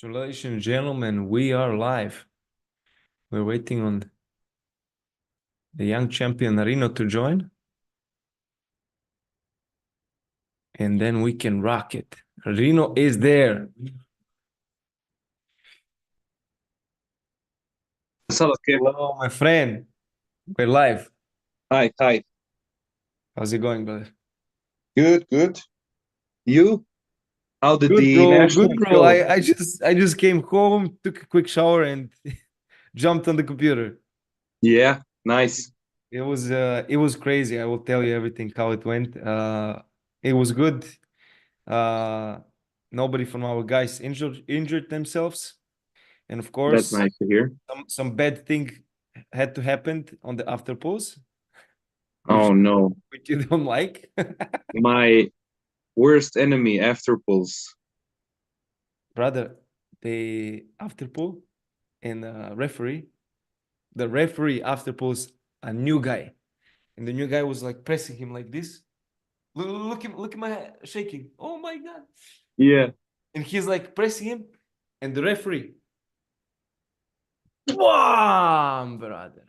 So, ladies and gentlemen, we are live. We're waiting on the young champion Rino to join. And then we can rock it. Rino is there. Hello, my friend. We're live. Hi. How's it going, brother? Good. You? How did Good, the bro. national Good, bro. go? I just came home, took a quick shower, and jumped on the computer. Yeah, nice. It was crazy. I will tell you everything how it went. It was good. Nobody from our guys injured themselves, and of That's course, nice to hear. some bad thing had to happen on the after pause, which Oh no, you don't like. my worst enemy after pulse. Brother, the after pull and the referee after pulls a new guy, and the new guy was like pressing him like this. Look at my shaking. Oh my god! Yeah, And he's like pressing him, and the referee, wham, brother,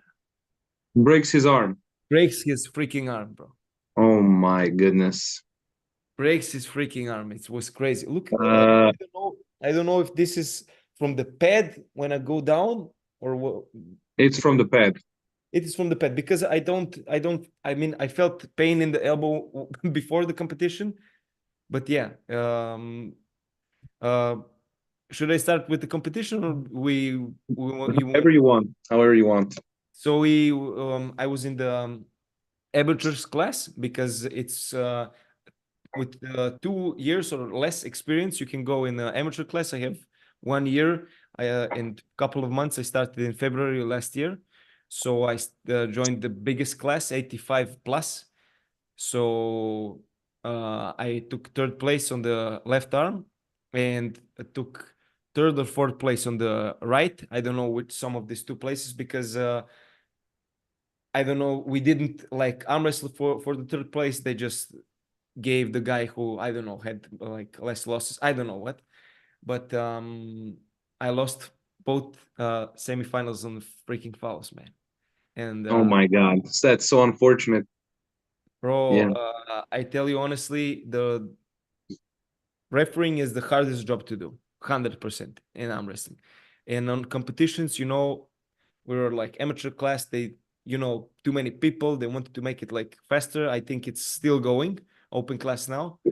breaks his arm. breaks his freaking arm, bro. Oh my goodness. Breaks his freaking arm. It was crazy. Look, Uh, I don't know if this is from the pad when I go down or what. it's from the pad. It is from the pad because I mean, I felt pain in the elbow before the competition, but yeah. Uh, should I start with the competition or you want? However you want. However you want. So I was in the amateurs class because it's with 2 years or less experience, you can go in the amateur class. I have 1 year and a couple of months. I started in February last year. So I joined the biggest class, 85 plus. So I took third place on the left arm and I took third or fourth place on the right. I don't know which some of these two places because I don't know. We didn't like arm wrestle for the third place. They just gave the guy who I don't know had like less losses. I don't know what, but I lost both semifinals on the freaking fouls, man. And Oh my God. That's so unfortunate. bro, Yeah. I tell you honestly, the refereeing is the hardest job to do, 100% in arm wrestling. And on competitions, we were like amateur class. Too many people. They wanted to make it like faster. I think it's still going open class now. Oh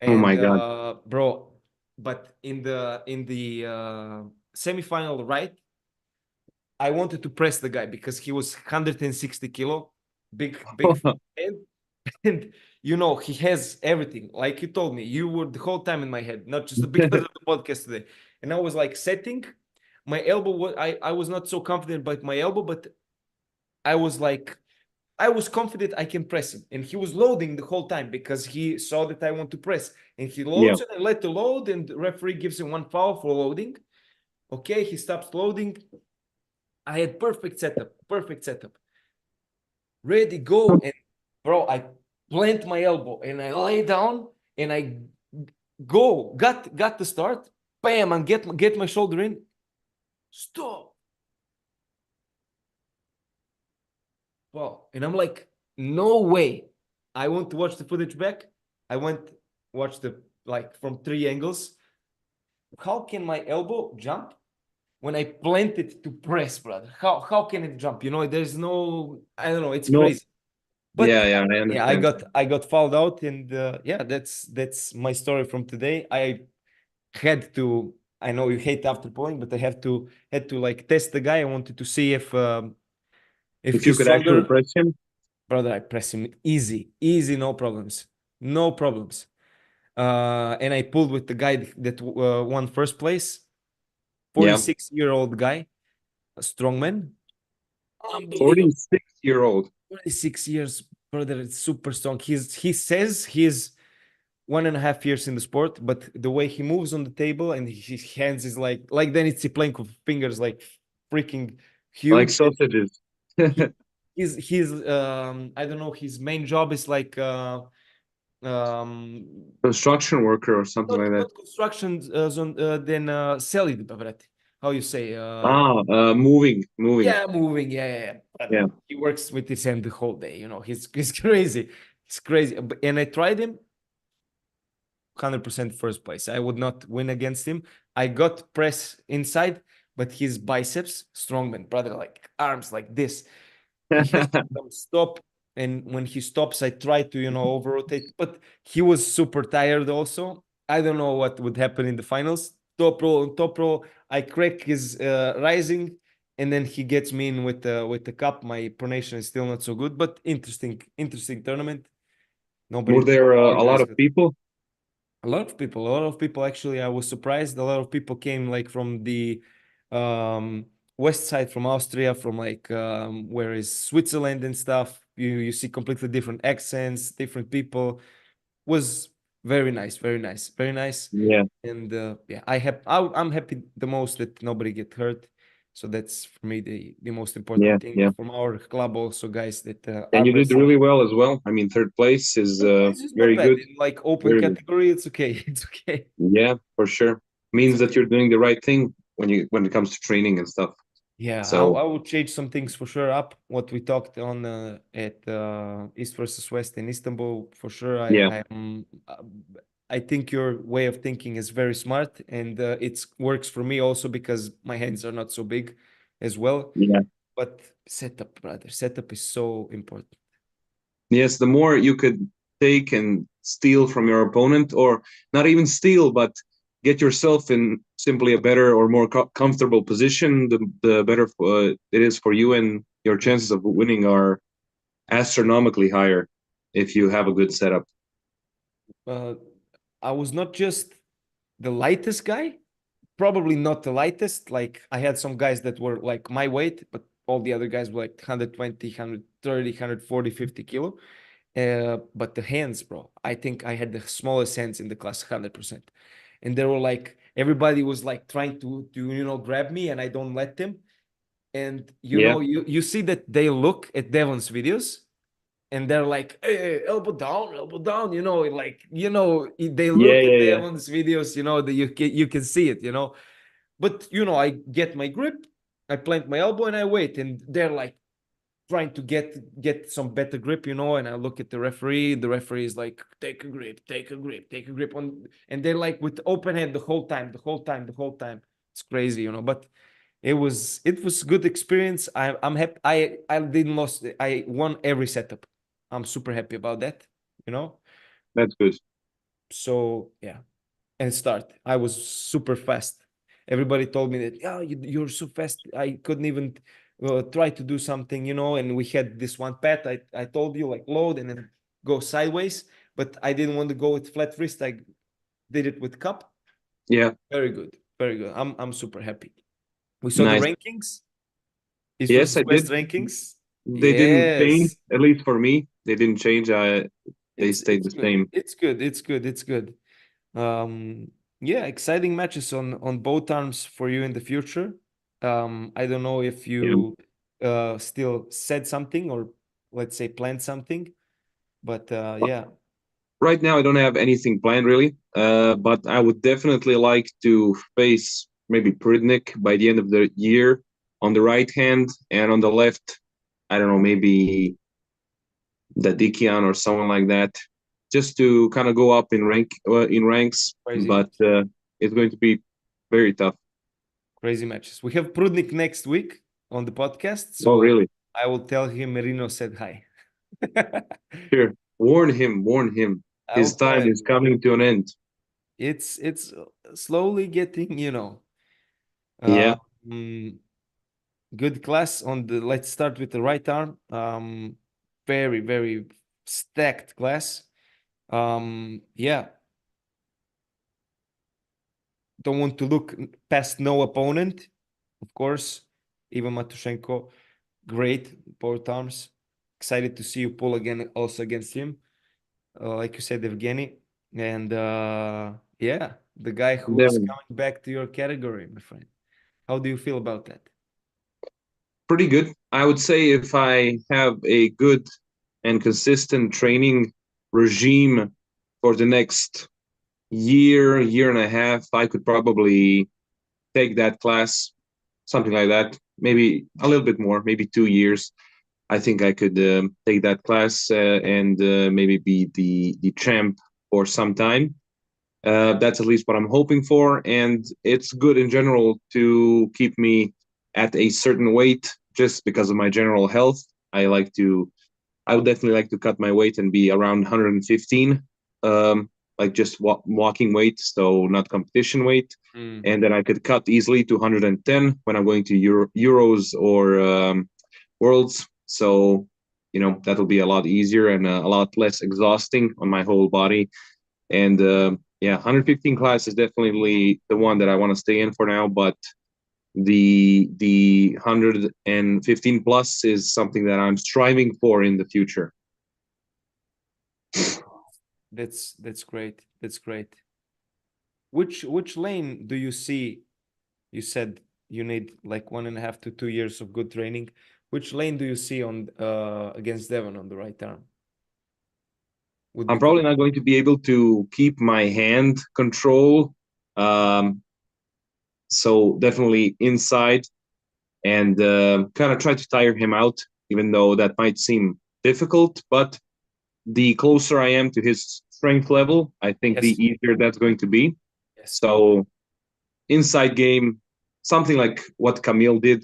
And my God. bro, but in the semifinal, right? I wanted to press the guy because he was 160 kilo, big head, and he has everything. Like you told me, you were the whole time in my head, not just because of the podcast today. And I was like setting my elbow. I was not so confident about my elbow, but I was like I was confident I can press him. And he was loading the whole time because he saw that I want to press. And he Yeah. loads and I let the load, and the referee gives him one foul for loading. Okay, he stops loading. I had perfect setup. Ready, go. And bro, I plant my elbow and I lay down and I got the start. Bam, and get my shoulder in. Stop. Wow. And I'm like, no way. I want to watch the footage back. I went watch the like from 3 angles. How can my elbow jump when I plant it to press, brother? How can it jump? There's no, I don't know, it's No. crazy. But Yeah, I yeah, understand. I got fouled out, and yeah, that's my story from today. I had to. I know you hate after pulling, but I had to like test the guy. I wanted to see if If you he's could actually stronger. press him. Brother, I press him easy, no problems, no problems. And I pulled with the guy that won first place, Yeah. 46-year-old guy, a strongman, unbelievable. 46-year-old. 46 years, brother, it's super strong. He says he's 1.5 years in the sport, but the way he moves on the table and his hands is like Denis Cyplenkov fingers like freaking Like huge. sausages. He, his I don't know, his main job is like Construction worker or something like that. not construction zone, then selid, brate. How you say? Moving. Yeah, moving. Yeah. Yeah. He works with his hand the whole day. You know, he's crazy. It's crazy. And I tried him. 100% first place. I would not win against him. I got press inside, but his biceps, strongman, brother, like arms like this. He has some stop, and when he stops, I try to, over rotate, but he was super tired also. I don't know what would happen in the finals. Top row, I crack his rising, and then he gets me in with the cup. My pronation is still not so good, but interesting tournament. Nobody. Were there Our a lot guys of people? a lot of people actually. I was surprised. A lot of people came like from the um west side, from Austria, from like where is Switzerland and stuff. You see completely different accents, different people. Was very nice, very nice, very nice. Yeah. And yeah, I'm happy the most that nobody get hurt. So that's for me the most important thing Yeah. from our club also, guys, that And arm you did wrestling. really well as well. I mean, third place is It's not very bad. good. In like open Very good. category, it's okay. It's okay. Yeah, for sure. Means that Okay. you're doing the right thing when it comes to training and stuff. Yeah, So I will change some things for sure up. What we talked on at East versus West in Istanbul, for sure. yeah, I think your way of thinking is very smart, and it works for me also because my hands are not so big as well. yeah. But setup, brother, setup is so important. Yes, the more you could take and steal from your opponent, or not even steal, but get yourself in simply a better or more comfortable position, the better it is for you, and your chances of winning are astronomically higher if you have a good setup. Uh, I was not just the lightest guy, probably not the lightest. Like I had some guys that were like my weight, but all the other guys were like 120, 130, 140, 50 kilo. But the hands, bro, I think I had the smallest hands in the class, 100%. And they were like, everybody was like trying to grab me, and I don't let them. And Yeah, you see that they look at Devon's videos, and they're like, hey, elbow down, like, they yeah, look at yeah, yeah. Devon's videos, that you can see it, but I get my grip, I plant my elbow, and I wait, and they're like trying to get some better grip, and I look at the referee. The referee is like, take a grip, take a grip, take a grip on, and they're like with open hand the whole time, the whole time, the whole time. It's crazy, but it was good experience. I'm happy. I didn't lost. I won every setup. I'm super happy about that. That's good. So yeah, and start. I was super fast. Everybody told me that, yeah, you're so fast. I couldn't even try to do something, and we had this one path. I told you, like, load and then go sideways, but I didn't want to go with flat wrist. I did it with cup. Yeah, Very good. Very good. I'm super happy. We saw the nice. rankings. East Yes, versus I West did. rankings. They didn't change, Yes. at least for me. They didn't change. They It's stayed it's the good. same. It's good. It's good. It's good. Yeah, exciting matches on both arms for you in the future. I don't know if Yeah. you still said something, or let's say planned something, but yeah. Right now, I don't have anything planned really, but I would definitely like to face maybe Pridnik by the end of the year on the right hand, and on the left, I don't know, maybe Dadikian or someone like that, just to kind of go up in ranks. Crazy But match. it's going to be very tough. Crazy matches. We have Prudnik next week on the podcast, Oh, so really? I will tell him Rino said hi. Sure. Warn him. Warn him. I'll His tell time is him. coming to an end. It's slowly getting, Yeah. mm, good class on the. Let's start with the right arm. Very, very stacked class. Yeah, don't want to look past no opponent, of course. Ivan Matushenko, great both arms. Excited to see you pull again also against him. Like you said, Evgeny. And yeah, the guy who is Devon. coming back to your category, my friend. How do you feel about that? Pretty good. I would say if I have a good and consistent training regime for the next year and a half, I could probably take that class, something like that. Maybe a little bit more, maybe 2 years. I think I could take that class and maybe be the champ for some time. That's at least what I'm hoping for, and it's good in general to keep me at a certain weight just because of my general health. I would definitely like to cut my weight and be around 115, like just walking weight, so not competition weight. And then I could cut easily to 110 when I'm going to Euros or Worlds. So, that'll be a lot easier and a lot less exhausting on my whole body. And yeah, 115 class is definitely the one that I want to stay in for now, but the 115 plus is something that I'm striving for in the future. That's great. That's great. Which lane do you see? You said you need like 1.5 to 2 years of good training. Which lane do you see on against Devon on the right arm? I'm probably not going to be able to keep my hand control. So definitely inside and kind of try to tire him out, even though that might seem difficult. But the closer I am to his strength level, I think the easier that's going to be. Yes. So inside game, something like what Kamil did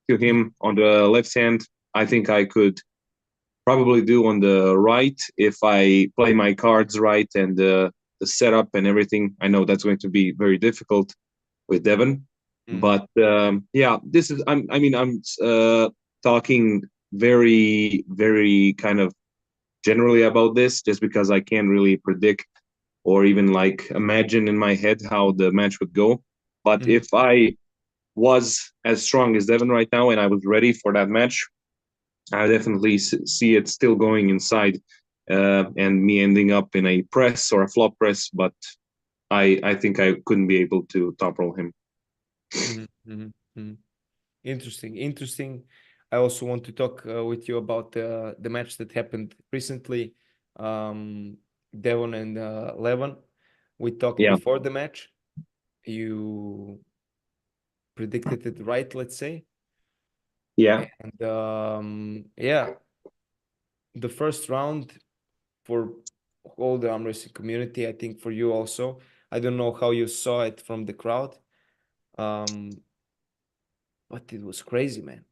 to him on the left hand, I think I could probably do on the right if I play my cards right and the setup and everything. I know that's going to be very difficult with Devon, but yeah, this is I'm talking very, very kind of generally about this just because I can't really predict or even like imagine in my head how the match would go. But if I was as strong as Devon right now and I was ready for that match, I definitely see it still going inside and me ending up in a press or a flop press, but I think I couldn't be able to top roll him. Interesting. I also want to talk with you about the match that happened recently, Devon and Levan. We talked before the match. You predicted it right, let's say. Yeah. And yeah, the first round for all the arm wrestling community, I think for you also. I don't know how you saw it from the crowd, but it was crazy, man.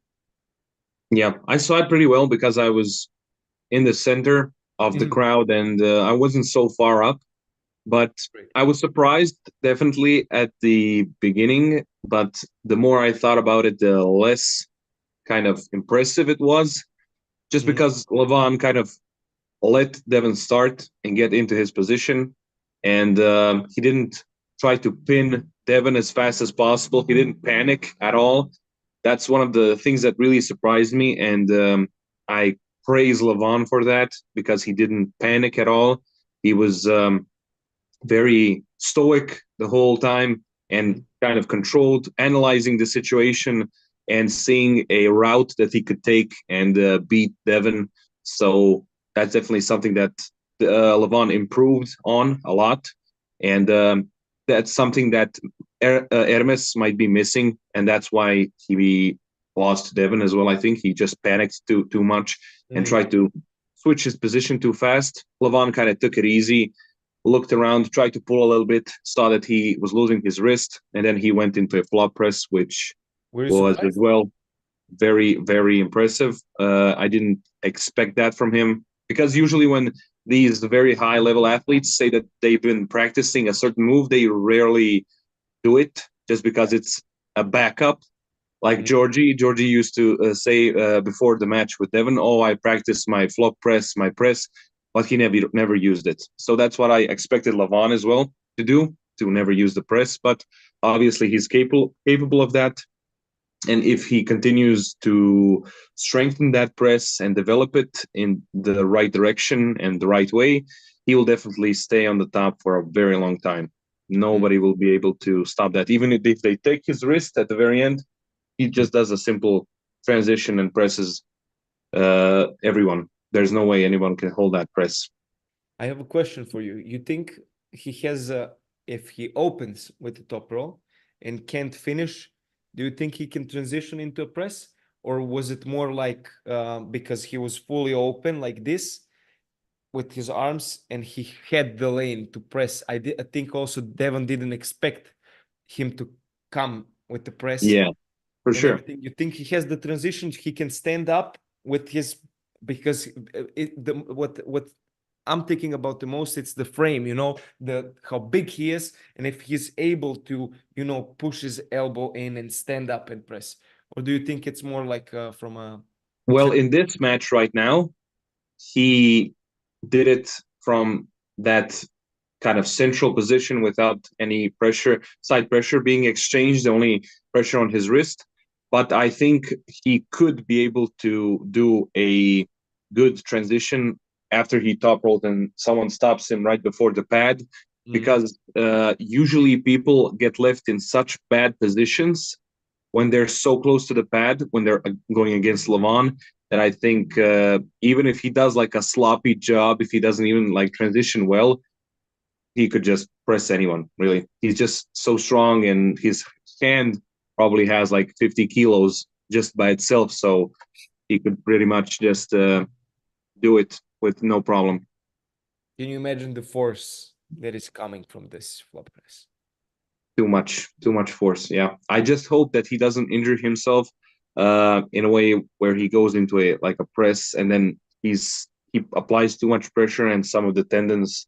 Yeah, I saw it pretty well because I was in the center of the crowd and I wasn't so far up. But I was surprised definitely at the beginning, but the more I thought about it, the less kind of impressive it was. Just because Levan kind of let Devon start and get into his position, and he didn't try to pin Devon as fast as possible. He didn't panic at all. That's one of the things that really surprised me, and I praise Levan for that because he didn't panic at all. He was very stoic the whole time and kind of controlled, analyzing the situation and seeing a route that he could take and beat Devon. So that's definitely something that Levan improved on a lot. And that's something that Ermes might be missing. And that's why he lost Devon as well. I think he just panicked too much and tried to switch his position too fast. Levan kind of took it easy, looked around, tried to pull a little bit, saw that he was losing his wrist, and then he went into a flop press, which was as well very, very impressive. I didn't expect that from him because usually when these very high level athletes say that they've been practicing a certain move, they rarely do it just because it's a backup. Like Georgie used to say before the match with Devon, "Oh, I practiced my flop press, my press," but he never used it. So that's what I expected Levan as well to do, to never use the press. But obviously he's capable of that. And if he continues to strengthen that press and develop it in the right direction and the right way, he will definitely stay on the top for a very long time. Nobody will be able to stop that. Even if they take his wrist at the very end, he just does a simple transition and presses everyone. There's no way anyone can hold that press. I have a question for you. You think he has if he opens with the top row and can't finish, do you think he can transition into a press? Or was it more like because he was fully open like this with his arms and he had the lane to press? I think also Devon didn't expect him to come with the press Yeah, for and sure. everything. You think he has the transition? He can stand up with his because what I'm thinking about the most, it's the frame, the how big he is, and if he's able to, push his elbow in and stand up and press. Or do you think it's more like from a Well, in this match right now, he did it from that kind of central position without any pressure, side pressure being exchanged, only pressure on his wrist. But I think he could be able to do a good transition after he top rolled and someone stops him right before the pad, because usually people get left in such bad positions when they're so close to the pad, when they're going against Levan, that I think even if he does like a sloppy job, if he doesn't even like transition well, he could just press anyone, really. He's just so strong, and his hand probably has like 50 kilos just by itself. So he could pretty much just do it with no problem. Can you imagine the force that is coming from this flop press? Too much force. Yeah. I just hope that he doesn't injure himself in a way where he goes into a like a press and then he applies too much pressure and some of the tendons,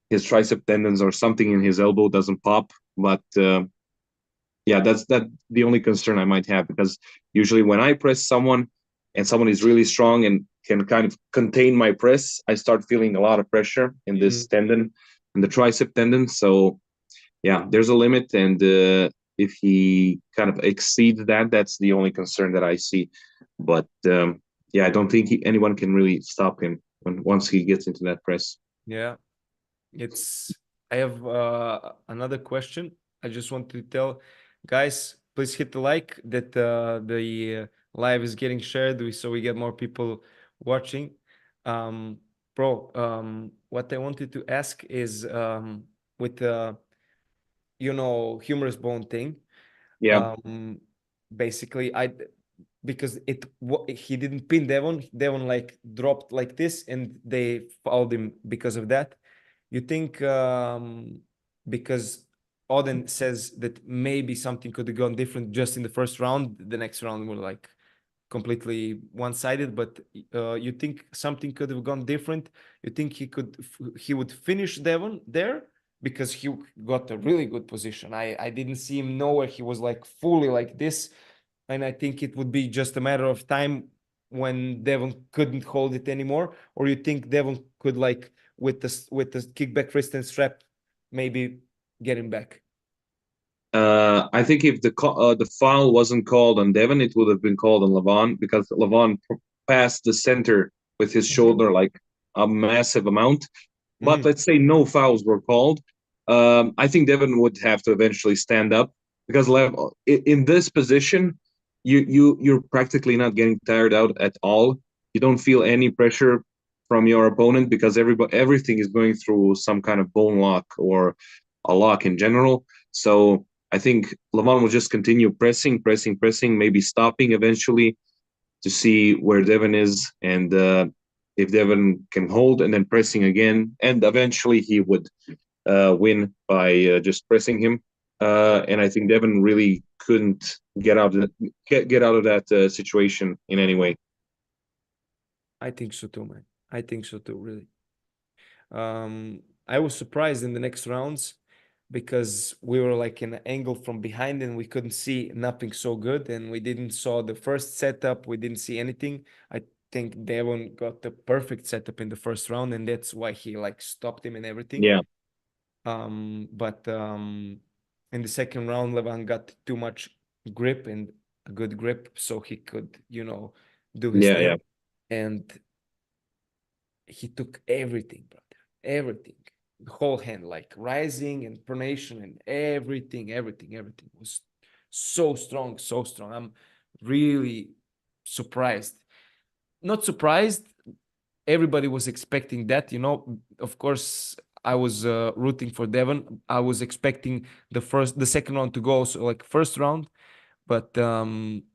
his tricep tendons or something in his elbow doesn't pop. But yeah, that's the only concern I might have, because usually when I press someone and someone is really strong and can kind of contain my press, I start feeling a lot of pressure in this tendon, in the tricep tendon. So yeah, there's a limit, and if he kind of exceeds that, that's the only concern that I see. But yeah, I don't think anyone can really stop him once he gets into that press. Yeah, I have another question. I just want to tell guys, please hit the like that the live is getting shared so we get more people watching. Bro, what I wanted to ask is with the humorous bone thing. Yeah. Basically, because he didn't pin Devon. Devon like dropped like this, and they fouled him because of that. You think because Odin says that maybe something could have gone different just in the first round, the next round were like completely one-sided, but you think something could have gone different? You think he would finish Devon there? Because he got a really good position. I didn't see him nowhere. He was like fully like this. And I think it would be just a matter of time when Devon couldn't hold it anymore. Or you think Devon could like with the kickback wrist and strap maybe get him back? I think if the foul wasn't called on Devon, it would have been called on Levan, because Levan passed the center with his shoulder like a massive amount. But let's say no fouls were called. I think Devon would have to eventually stand up, because in this position, you're practically not getting tired out at all. You don't feel any pressure from your opponent, because everything is going through some kind of bone lock or a lock in general. So I think Levan will just continue pressing, maybe stopping eventually to see where Devon is, and if Devon can hold, and then pressing again, and eventually he would win by just pressing him. And I think Devon really couldn't get out of that situation in any way. I think so too, man. I think so too, really. I was surprised in the next rounds because we were like in an angle from behind and we couldn't see nothing so good, and we didn't saw the first setup. We didn't see anything. I think Devon got the perfect setup in the first round, and that's why he like stopped him and everything. Yeah. But in the second round, Levan got too much grip and a good grip, so he could, do his thing. Yeah. And he took everything, brother, everything, the whole hand, like rising and pronation and everything was so strong, so strong. I'm really surprised, not surprised, everybody was expecting that, of course. I was rooting for Devon. I was expecting the second round to go, so like first round, but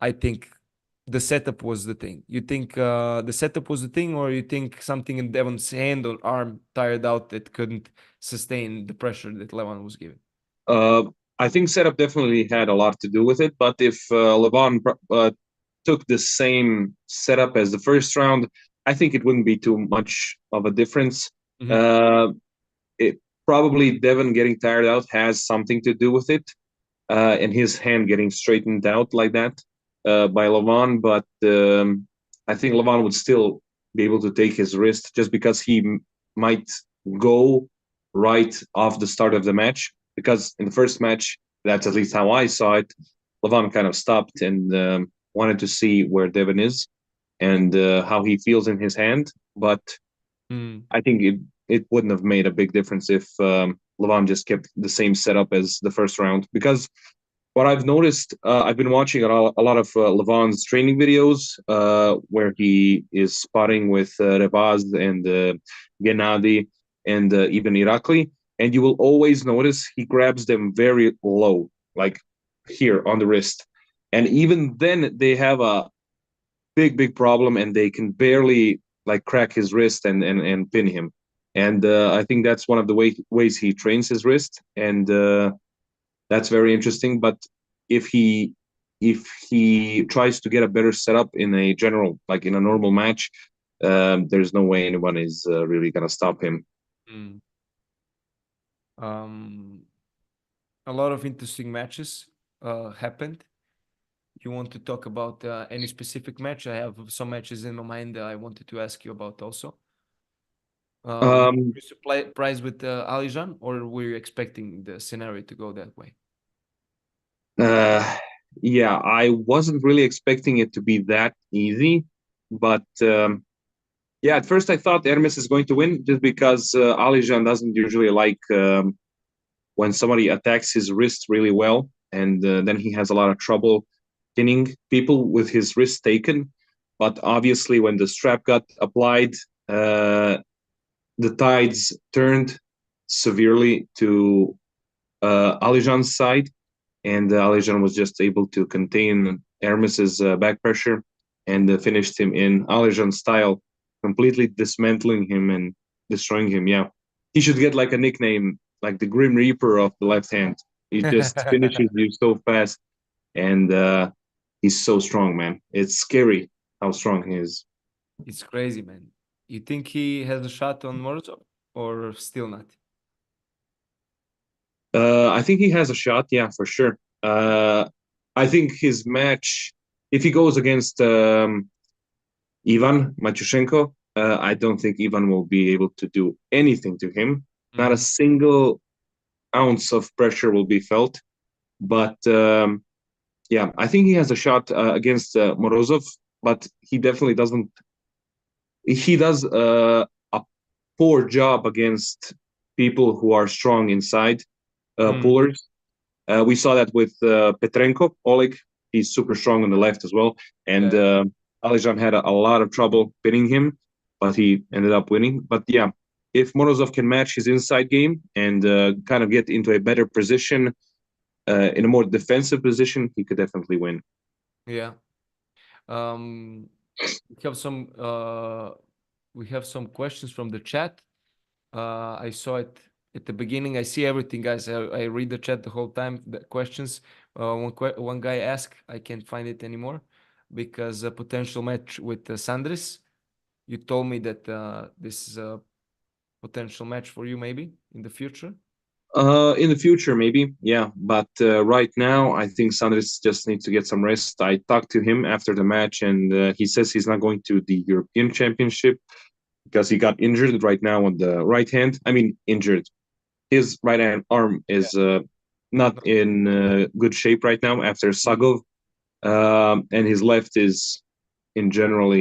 I think the setup was the thing. You think the setup was the thing, or you think something in Devon's hand or arm tired out that couldn't sustain the pressure that Levan was giving? Uh, I think setup definitely had a lot to do with it, but if Levan took the same setup as the first round, I think it wouldn't be too much of a difference. Mm-hmm. It probably Devon getting tired out has something to do with it, and his hand getting straightened out like that by Levan. But I think Levan would still be able to take his wrist just because he might go right off the start of the match. Because in the first match, that's at least how I saw it, Levan kind of stopped and wanted to see where Devon is and how he feels in his hand. But I think it wouldn't have made a big difference if Levan just kept the same setup as the first round. Because what I've noticed, I've been watching a lot of Levan's training videos where he is sparring with Rebaz and Gennady and even Irakli. And you will always notice he grabs them very low, like here on the wrist. And even then, they have a big problem and they can barely like crack his wrist and pin him. And I think that's one of the ways he trains his wrist. And that's very interesting. But if he tries to get a better setup in a general, like in a normal match, there's no way anyone is really gonna stop him. A lot of interesting matches happened. You want to talk about any specific match? I have some matches in my mind that I wanted to ask you about also. Were you surprised with Alijan, or were you expecting the scenario to go that way? Yeah, I wasn't really expecting it to be that easy, but yeah, at first I thought Ermes is going to win just because Alijan doesn't usually like when somebody attacks his wrist really well, and then he has a lot of trouble pinning people with his wrist taken. But obviously, when the strap got applied, the tides turned severely to Alijan's side, and Alijan was just able to contain Ermes's back pressure and finished him in Alijan style, completely dismantling him and destroying him. Yeah, he should get like a nickname, like the Grim Reaper of the left hand. He just finishes you so fast, and he's so strong, man. It's scary how strong he is. It's crazy, man. You think he has a shot on Morozov, or still not? I think he has a shot, yeah, for sure. I think his match, if he goes against Ivan Matyushenko, I don't think Ivan will be able to do anything to him. Not a single ounce of pressure will be felt. But yeah, I think he has a shot against Morozov, but he definitely doesn't. He does a poor job against people who are strong inside pullers. We saw that with Petrenko, Oleg. He's super strong on the left as well. And Alijan had a lot of trouble pinning him, but he ended up winning. But yeah, if Morozov can match his inside game and kind of get into a better position, in a more defensive position, he could definitely win. Yeah. We have some questions from the chat. I saw it at the beginning. I see everything, guys. I read the chat the whole time. The questions. One guy asked, I can't find it anymore, because a potential match with Sandris. You told me that this is a potential match for you, maybe in the future. In the future, maybe, yeah. But right now, I think Sandris just needs to get some rest. I talked to him after the match, and he says he's not going to the European Championship because he got injured right now on the right hand. I mean, injured. His right hand arm is not in good shape right now after Sagov, and his left is in general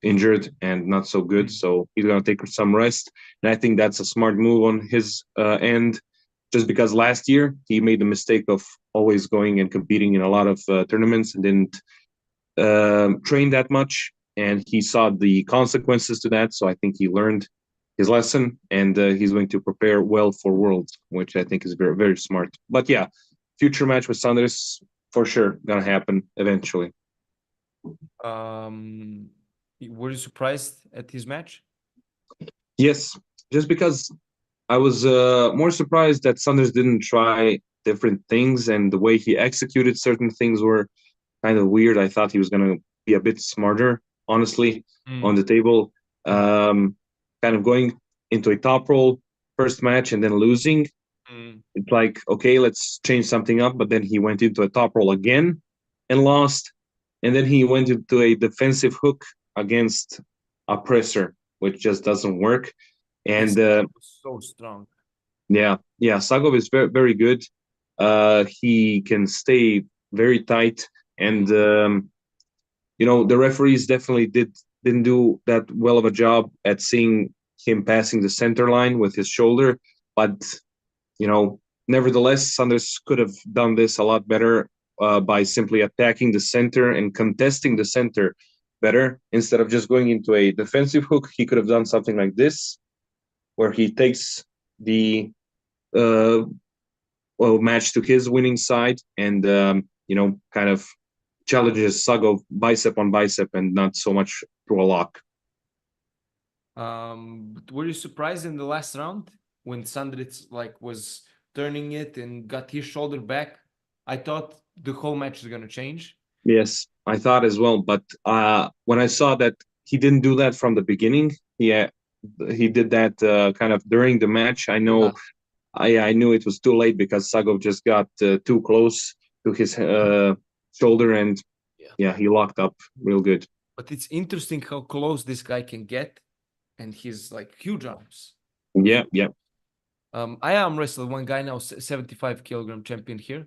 injured and not so good. So he's gonna take some rest, and I think that's a smart move on his end. Just because last year he made the mistake of always going and competing in a lot of tournaments and didn't train that much. and he saw the consequences to that. So I think he learned his lesson, and he's going to prepare well for Worlds, which I think is very, very smart. But yeah, future match with Sandris for sure gonna happen eventually. Were you surprised at his match? Yes, just because I was more surprised that Sanders didn't try different things, and the way he executed certain things were kind of weird. I thought he was going to be a bit smarter, honestly, on the table. Kind of going into a top roll first match and then losing. It's like, okay, let's change something up. But then he went into a top roll again and lost. And then he went into a defensive hook against a presser, which just doesn't work. And so strong. yeah, Sagov is very, very good. He can stay very tight, and the referees definitely didn't do that well of a job at seeing him passing the center line with his shoulder. But nevertheless, Sanders could have done this a lot better by simply attacking the center and contesting the center better instead of just going into a defensive hook. He could have done something like this, where he takes the match to his winning side and kind of challenges Sagov bicep on bicep and not so much through a lock. Were you surprised in the last round when Sandris was turning it and got his shoulder back? I thought the whole match is gonna change. Yes, I thought as well, but when I saw that he didn't do that from the beginning, he did that kind of during the match. I know, I knew it was too late because Sagov just got too close to his shoulder, and he locked up real good. But it's interesting how close this guy can get, and he's huge arms. Yeah. I arm wrestled one guy now, 75 kilogram champion here,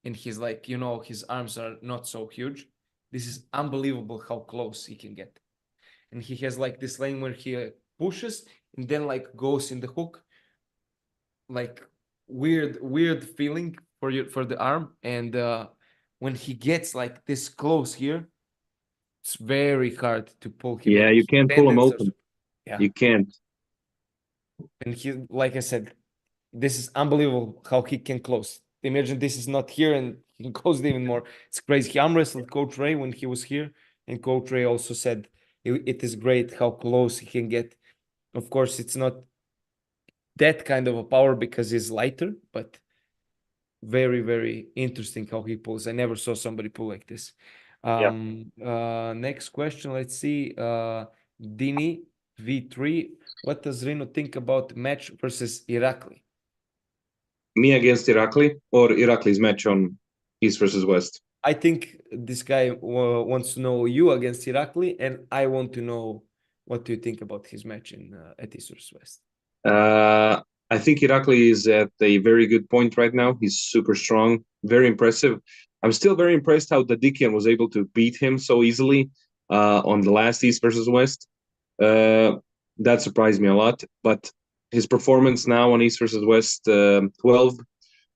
and he's his arms are not so huge. This is unbelievable how close he can get, and he has this lane where he pushes and then goes in the hook, weird feeling for the arm. And when he gets this close here, it's very hard to pull him. Yeah, you can't pull him open. You can't. And he, like I said, this is unbelievable how he can close. Imagine this is not here and he can close it even more. It's crazy. He arm wrestled Coach Ray when he was here, and Coach Ray also said it is great how close he can get. Of course, it's not that kind of a power because he's lighter, but very, very interesting how he pulls. I never saw somebody pull like this. Next question, let's see. Dini V3, what does Reno think about match versus Irakli? Me against Irakli, or Irakli's match on East versus West? I think this guy wants to know you against Irakli, and I want to know what do you think about his match at East versus West. I think Irakli is at a very good point right now. He's super strong, very impressive. I'm still very impressed how Dadikian was able to beat him so easily on the last East versus West. That surprised me a lot. But his performance now on East versus West 12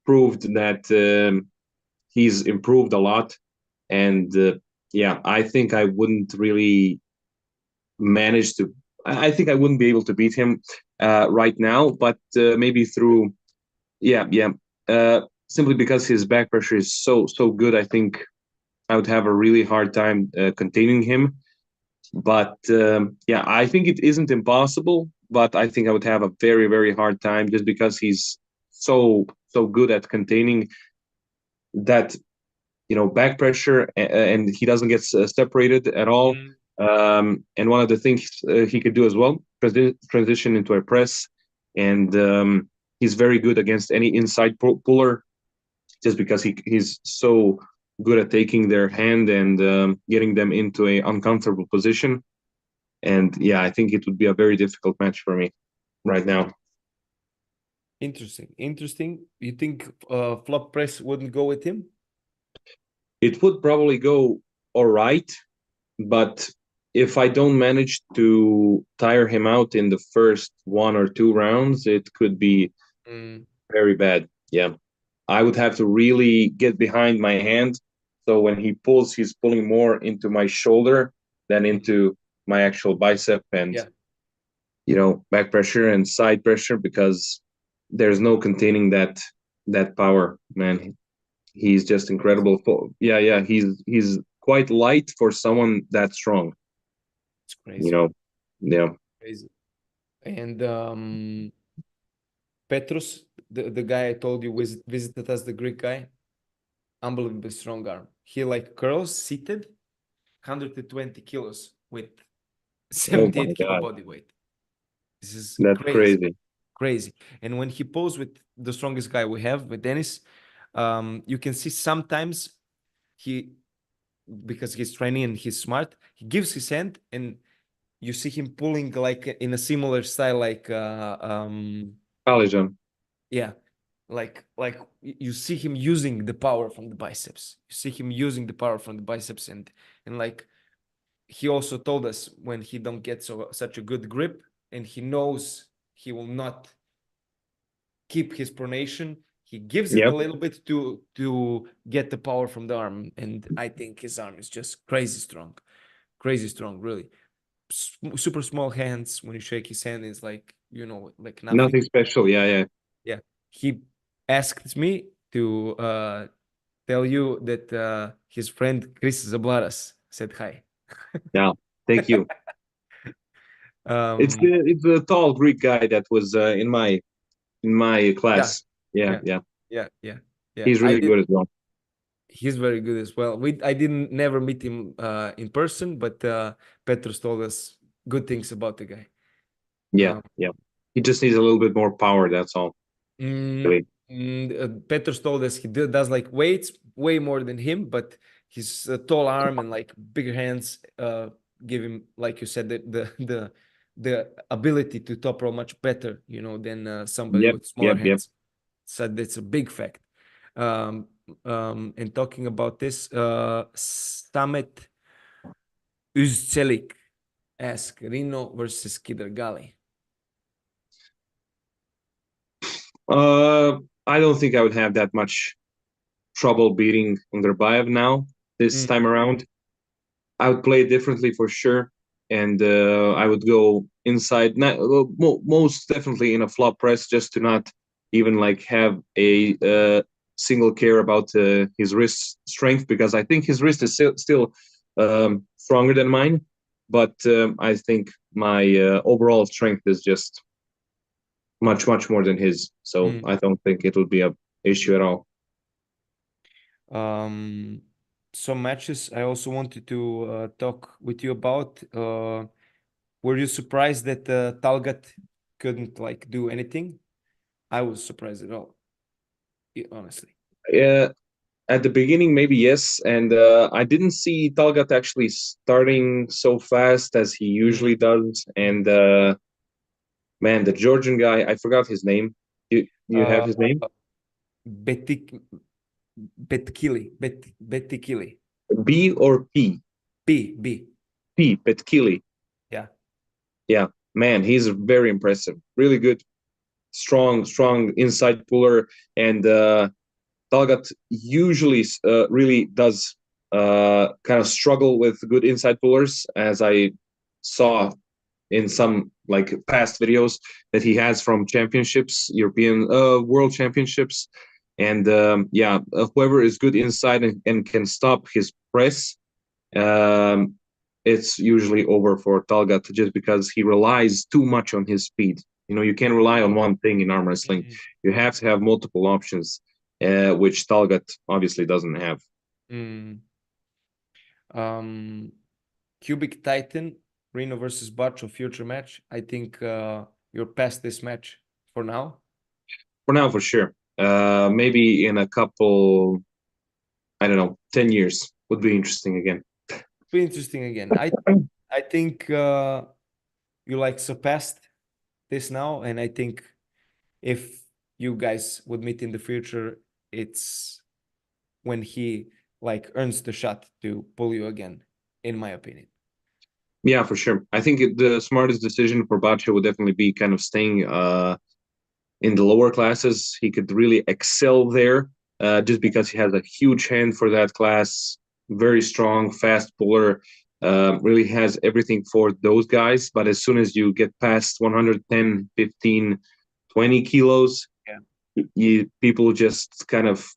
proved that he's improved a lot. And I think I wouldn't really manage to. I think I wouldn't be able to beat him right now, but maybe through, simply because his back pressure is so good. I think I would have a really hard time containing him. But I think it isn't impossible, but I think I would have a very, very hard time just because he's so good at containing that, back pressure, and he doesn't get separated at all. And one of the things he could do as well, transition into a press, and he's very good against any inside puller, just because he's so good at taking their hand and getting them into a uncomfortable position. And I think it would be a very difficult match for me right now. Interesting. You think flop press wouldn't go with him? It would probably go all right, but if I don't manage to tire him out in the first 1 or 2 rounds, it could be very bad. Yeah. I would have to really get behind my hand. So when he pulls, he's pulling more into my shoulder than into my actual bicep and Yeah. back pressure and side pressure, because there's no containing that power, man. He's just incredible. He's quite light for someone that strong. It's You crazy. know, yeah. Crazy. And Petrus, the guy I told you visited us, the Greek guy, unbelievably strong arm. He like curls seated 120 kilos with Oh my 78 kilo God, body weight. This is that's crazy, crazy. crazy. And when he posed with the strongest guy we have, with Dennis, you can see sometimes he, because he's training and he's smart, he gives his hand and you see him pulling like in a similar style, like Collagen. yeah, like you see him using the power from the biceps. You see him using the power from the biceps, and like he also told us when he don't get such a good grip and he knows he will not keep his pronation, he gives it a Yep. little bit to get the power from the arm. And I think his arm is just crazy strong, really. Super small hands. When you shake his hand, it's like, like Nothing nothing. special. Yeah, yeah. Yeah. He asked me to tell you that his friend Chris Zablaras said hi. Yeah. Thank you. It's um the tall Greek guy that was in my yeah, class. Yeah, yeah, yeah. yeah, He's I really did. good as well. He's very good as well. I didn't never meet him in person, but Petrus told us good things about the guy. Yeah, um, yeah. He just needs a little bit more power. That's all. Really. Petrus told us he does like weights way more than him, but his tall arm and like bigger hands give him, like you said, the ability to top row much better, than somebody Yep, with smaller yep, yep. hands. So that's a big fact. Um, and talking about this, Samet Uzcelik asked Rino versus Kidergali. I don't think I would have that much trouble beating Underbaev now this Mm, time around. I would play it differently for sure, and I would go inside, not, most definitely in a flop press, just to not even like have a single care about his wrist strength, because I think his wrist is still stronger than mine, but I think my overall strength is just much more than his, so mm. I don't think it will be a issue at all. um, some matches I also wanted to talk with you about. Were you surprised that Talgat couldn't like do anything? I was surprised at all, honestly. Yeah, at the beginning, maybe yes, and I didn't see Talgat actually starting so fast as he Mm, usually does. mm. And man, the Georgian guy, I forgot his name. You have Uh, his name? Betik Betikili. B or P? B. P, Petkili. Yeah. Yeah, man, he's very impressive. Really good, strong inside puller, and Talgat usually really does kind of struggle with good inside pullers, as I saw in some like past videos that he has from championships, European World Championships, and yeah, whoever is good inside and can stop his press, um, it's usually over for Talgat, just because he relies too much on his speed. You can't rely on one thing in arm wrestling. Mm, You have to have multiple options, which Talgat obviously doesn't have. mm. Um, Cubic Titan, Reno versus Bacho future match. I think you're past this match for now. For now, for sure. Maybe in a couple, I don't know, 10 years would be interesting again. Be interesting again. I think you like surpassed this now, and I think if you guys would meet in the future, it's when he like earns the shot to pull you again, in my opinion. Yeah, for sure. I think the smartest decision for Bacho would definitely be kind of staying in the lower classes. He could really excel there, just because he has a huge hand for that class, very strong, fast puller. really has everything for those guys. But as soon as you get past 110, 15, 20 kilos, people just kind of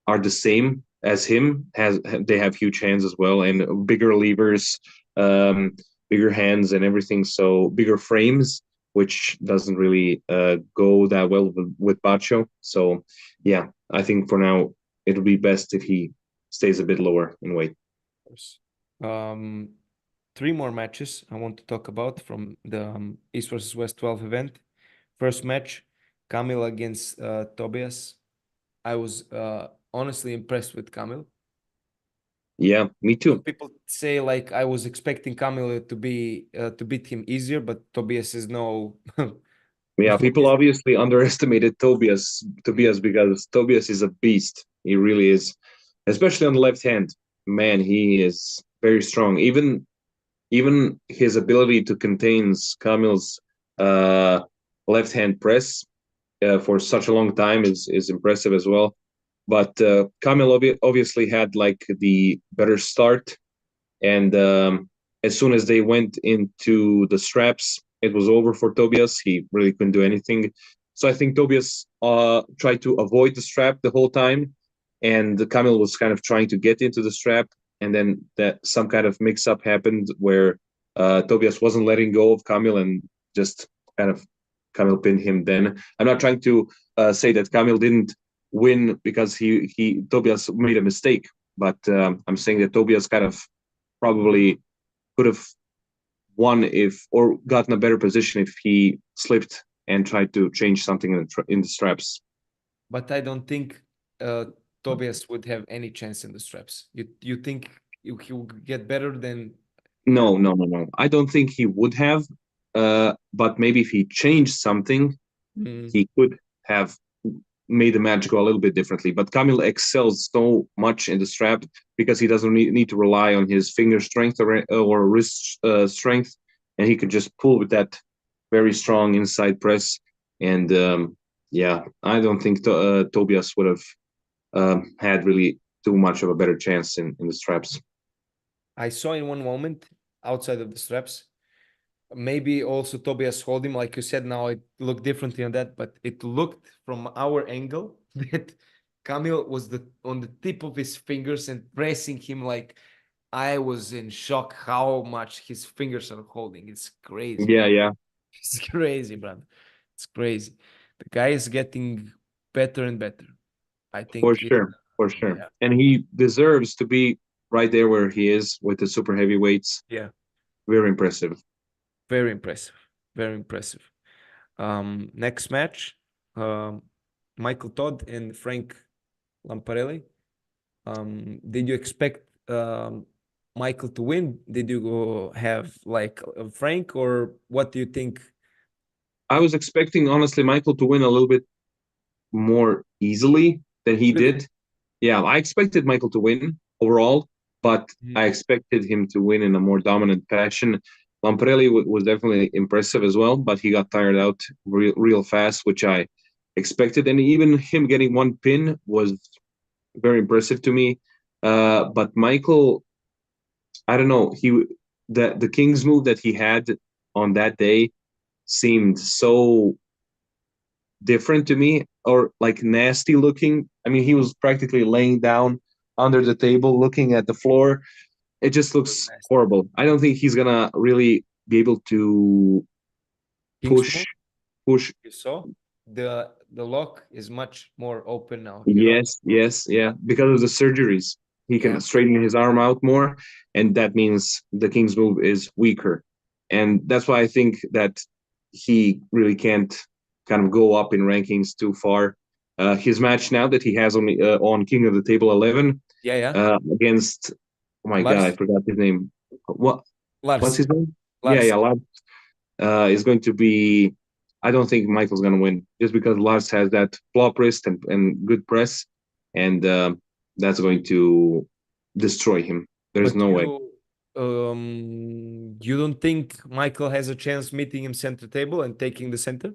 are the same as him. They have huge hands as well, and bigger levers, bigger hands and everything, so bigger frames, which doesn't really go that well with Bacho. So yeah, I think for now it'll be best if he stays a bit lower in weight. Um, 3 more matches I want to talk about from the East versus West 12 event. First match, Kamil against Tobias. I was honestly impressed with Kamil. Yeah, me too. People say like I was expecting Kamil to beat him easier, but Tobias is no. Yeah, people obviously underestimated Tobias because Tobias is a beast. He really is, especially on the left hand. Man, he is very strong. Even his ability to contain Kamil's left hand press for such a long time is impressive as well. But Kamil obviously had like the better start, and as soon as they went into the straps, it was over for Tobias. He really couldn't do anything. So I think Tobias tried to avoid the strap the whole time, and Kamil was kind of trying to get into the strap, and then that some kind of mix-up happened where Tobias wasn't letting go of Kamil and just kind of Kamil pinned him. Then I'm not trying to say that Kamil didn't win because Tobias made a mistake, but I'm saying that Tobias kind of probably could have won or gotten a better position if he slipped and tried to change something in the straps. But I don't think Tobias would have any chance in the straps. You think he would get better than? No. I don't think he would have. But maybe if he changed something, he could have made the match go a little bit differently. But Kamil excels so much in the strap because he doesn't need to rely on his finger strength or wrist strength, and he could just pull with that very strong inside press. And yeah, I don't think Tobias would have had really too much of a better chance in the straps. I saw in one moment outside of the straps, maybe also Tobias hold him, like you said. Now it looked differently on that, but it looked from our angle that Kamil was on the tip of his fingers and pressing him. Like I was in shock how much his fingers are holding. It's crazy. Yeah. It's crazy, brother. It's crazy. The guy is getting better and better. I think for sure. Yeah. And he deserves to be right there where he is with the super heavyweights. Yeah. Very impressive. Very impressive. Very impressive. Next match, Michael Todd and Frank Lamparelli. Did you expect Michael to win? Did you go have like Frank, or what do you think? I was expecting, honestly, Michael to win a little bit more easily than he did. Yeah, I expected Michael to win overall, but I expected him to win in a more dominant fashion. Lamparelli was definitely impressive as well, but he got tired out real fast, which I expected. And even him getting one pin was very impressive to me. But Michael, I don't know, the King's move that he had on that day seemed so different to me, or like nasty looking. I mean, he was practically laying down under the table looking at the floor. It just looks horrible. I don't think he's gonna really be able to push. You saw the lock is much more open now. Yes, yeah, because of the surgeries. He can straighten his arm out more, and that means the King's move is weaker. And that's why I think that he really can't kind of go up in rankings too far. His match now that he has on King of the Table 11, against, oh my God, I forgot his name. Lars. What's his name? Lars. Yeah, Lars. Is going to be. I don't think Michael's going to win just because Lars has that flop wrist and good press, and that's going to destroy him. There's no way. You don't think Michael has a chance meeting him center table and taking the center?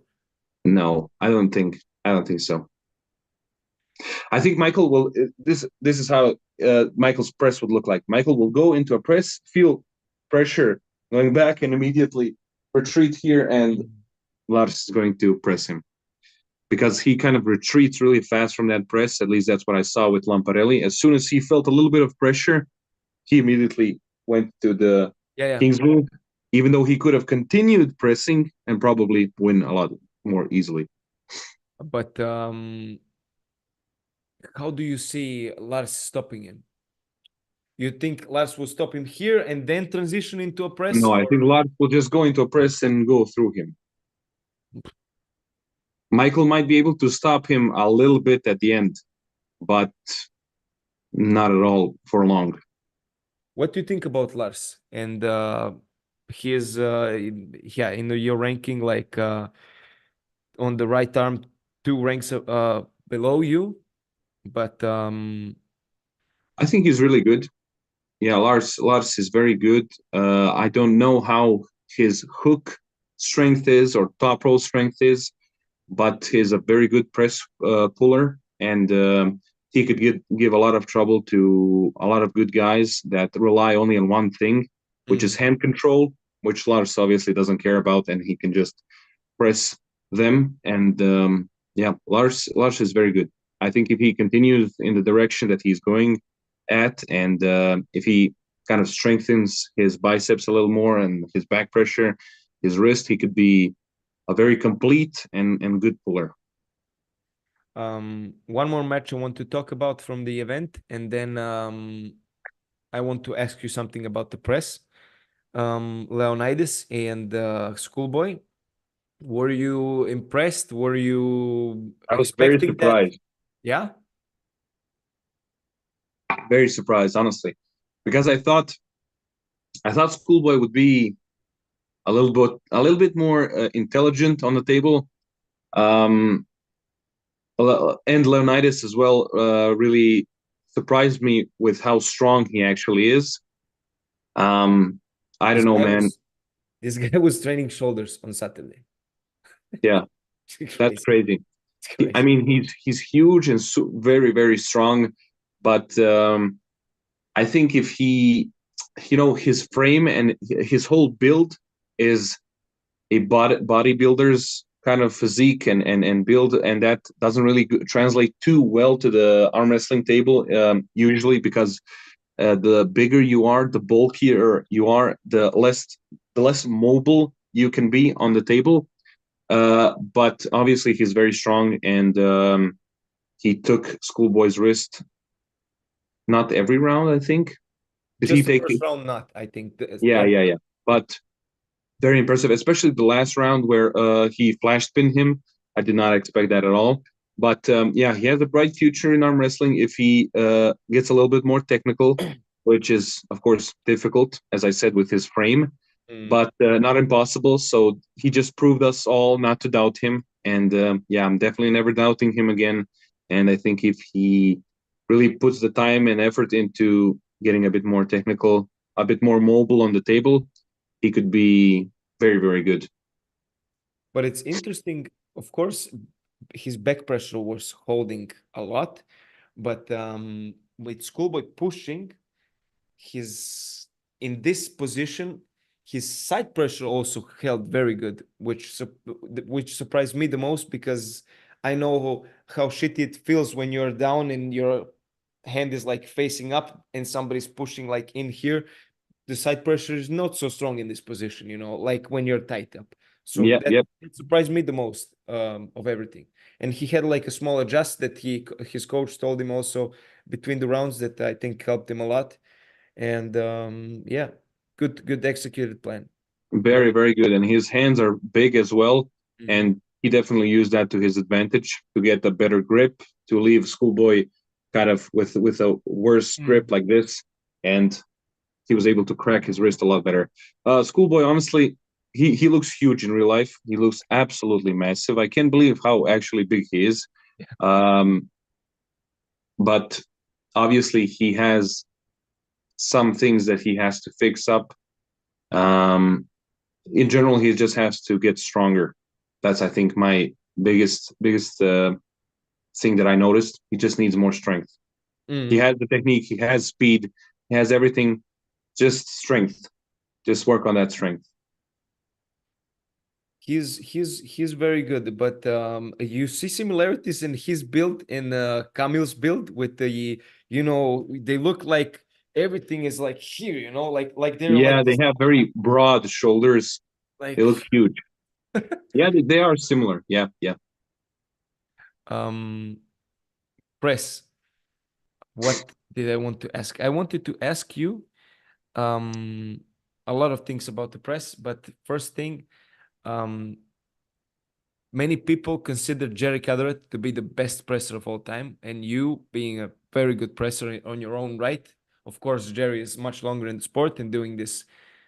No, I don't think so. I think Michael will. This is how Michael's press would look like. Michael will go into a press, feel pressure, going back and immediately retreat here, and Lars is going to press him. Because he kind of retreats really fast from that press. At least that's what I saw with Lamparelli. As soon as he felt a little bit of pressure, he immediately went to the King's move, even though he could have continued pressing and probably win a lot more easily. But how do you see Lars stopping him? You think Lars will stop him here and then transition into a press? No, I think Lars will just go into a press and go through him. Michael might be able to stop him a little bit at the end, but not at all for long. What do you think about Lars and his in your ranking, like on the right arm, 2 ranks below you, but I think he's really good. Yeah, Lars is very good. I don't know how his hook strength is or top row strength is, but he's a very good press puller, and he could give a lot of trouble to a lot of good guys that rely only on one thing, which is hand control, which Lars obviously doesn't care about, and he can just press them. And Lars is very good. I think if he continues in the direction that he's going at, and if he kind of strengthens his biceps a little more and his back pressure, his wrist, he could be a very complete and good puller. One more match I want to talk about from the event, and then I want to ask you something about the press. Leonidas and Schoolboy. Were you impressed? Were you I was very expecting surprised. that? Yeah. Very surprised, honestly, because I thought Schoolboy would be a little bit more intelligent on the table, and Leonidas as well really surprised me with how strong he actually is. I don't know, man. This guy was training shoulders on Saturday. Yeah, that's crazy. I mean, he's huge and very, very strong, but I think if he, his frame and his whole build is a bodybuilder's kind of physique and build, and that doesn't really translate too well to the arm wrestling table usually, because the bigger you are, the bulkier you are, the less mobile you can be on the table. But obviously he's very strong, and he took Schoolboy's wrist. Not every round, I think. Did Just he the take first round? Not, I think. Yeah. But very impressive, especially the last round where he flash pinned him. I did not expect that at all. But he has a bright future in arm wrestling if he gets a little bit more technical, which is, of course, difficult, as I said, with his frame, but not impossible. So he just proved us all not to doubt him. And I'm definitely never doubting him again. And I think if he really puts the time and effort into getting a bit more technical, a bit more mobile on the table, he could be very, very good. But it's interesting, of course, his back pressure was holding a lot, but with Schoolboy pushing, in this position, his side pressure also held very good, which surprised me the most, because I know how shitty it feels when you're down and your hand is like facing up and somebody's pushing like in here. The side pressure is not so strong in this position, like when you're tight up. So that surprised me the most of everything. And he had like a small adjust that his coach told him also between the rounds that I think helped him a lot. And good executed plan. Very, very good. And his hands are big as well. And he definitely used that to his advantage to get a better grip, to leave Schoolboy kind of with a worse grip like this. And he was able to crack his wrist a lot better. Schoolboy, honestly, he looks huge in real life. He looks absolutely massive. I can't believe how actually big he is. But obviously he has some things that he has to fix up. In general, he just has to get stronger. That's, I think, my biggest thing that I noticed. He just needs more strength. He has the technique, he has speed, he has everything, just strength. just work on that strength. He's very good, but you see similarities in his build in Kamil's build with the, you know, they look like everything is like here, you know, like they're Yeah, like they have very broad shoulders. They like look huge. Yeah, they are similar. Yeah, yeah. um press. What did I want to ask? I wanted to ask you um a lot of things about the press, but first thing, um many people consider Jerry Caderet to be the best presser of all time, and you being a very good presser on your own right. Of course, Jerry is much longer in the sport and doing this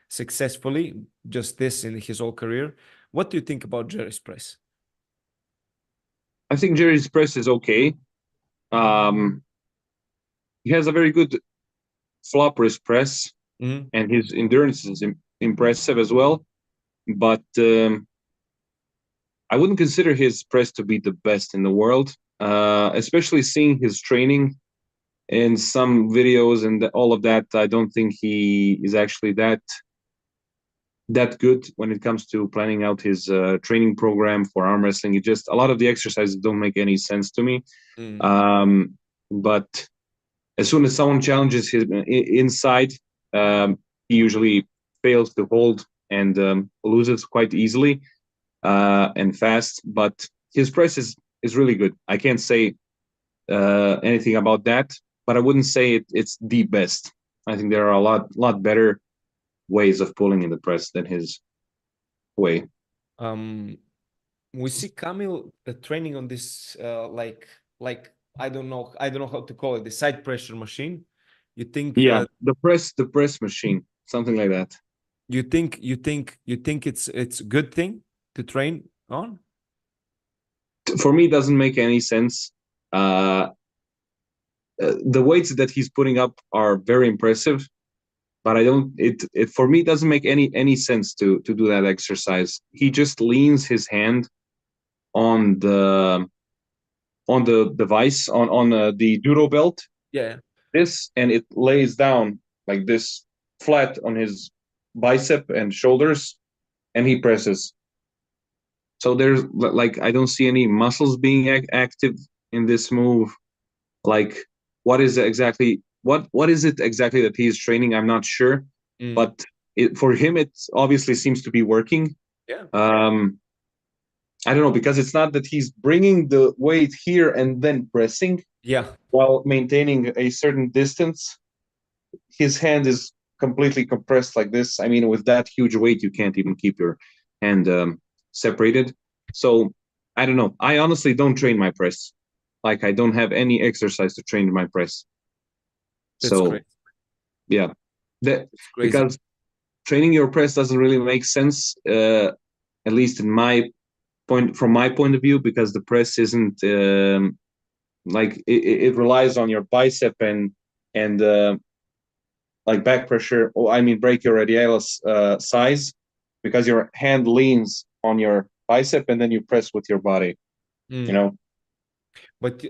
successfully, just this in his whole career. What do you think about Jerry's press? I think Jerry's press is okay. He has a very good flop wrist press, Mm-hmm. and his endurance is impressive as well. But I wouldn't consider his press to be the best in the world, especially seeing his training in some videos and all of that. I don't think he is actually that good when it comes to planning out his training program for arm wrestling. It just, a lot of the exercises don't make any sense to me. But as soon as someone challenges his inside, he usually fails to hold and loses quite easily and fast. But his press is really good. I can't say anything about that, but I wouldn't say it's the best. I think there are a lot better ways of pulling in the press than his way. Um, we see Kamil training on this like I don't know how to call it, the side pressure machine. You think Yeah, the press machine, something like that. you think it's a good thing to train on? For me, it doesn't make any sense. The weights that he's putting up are very impressive, but I don't. It for me doesn't make any sense to do that exercise. He just leans his hand on the device on the judo belt, Yeah. this, and it lays down like this flat on his bicep and shoulders, and he presses. So there's like, I don't see any muscles being active in this move. Like, what is exactly what is it exactly that he's training? I'm not sure, but for him it obviously seems to be working. Yeah. I don't know, because it's not that he's bringing the weight here and then pressing Yeah. while maintaining a certain distance. His hand is completely compressed like this. I mean, with that huge weight, you can't even keep your hand separated. So I don't know. I honestly don't train my press. Like, I don't have any exercise to train my press. That's So great. yeah, that It's crazy. because training your press doesn't really make sense, at least in my from my point of view, because the press isn't like it relies on your bicep and like back pressure, or I mean brachioradialis size, because your hand leans on your bicep and then you press with your body, you know. But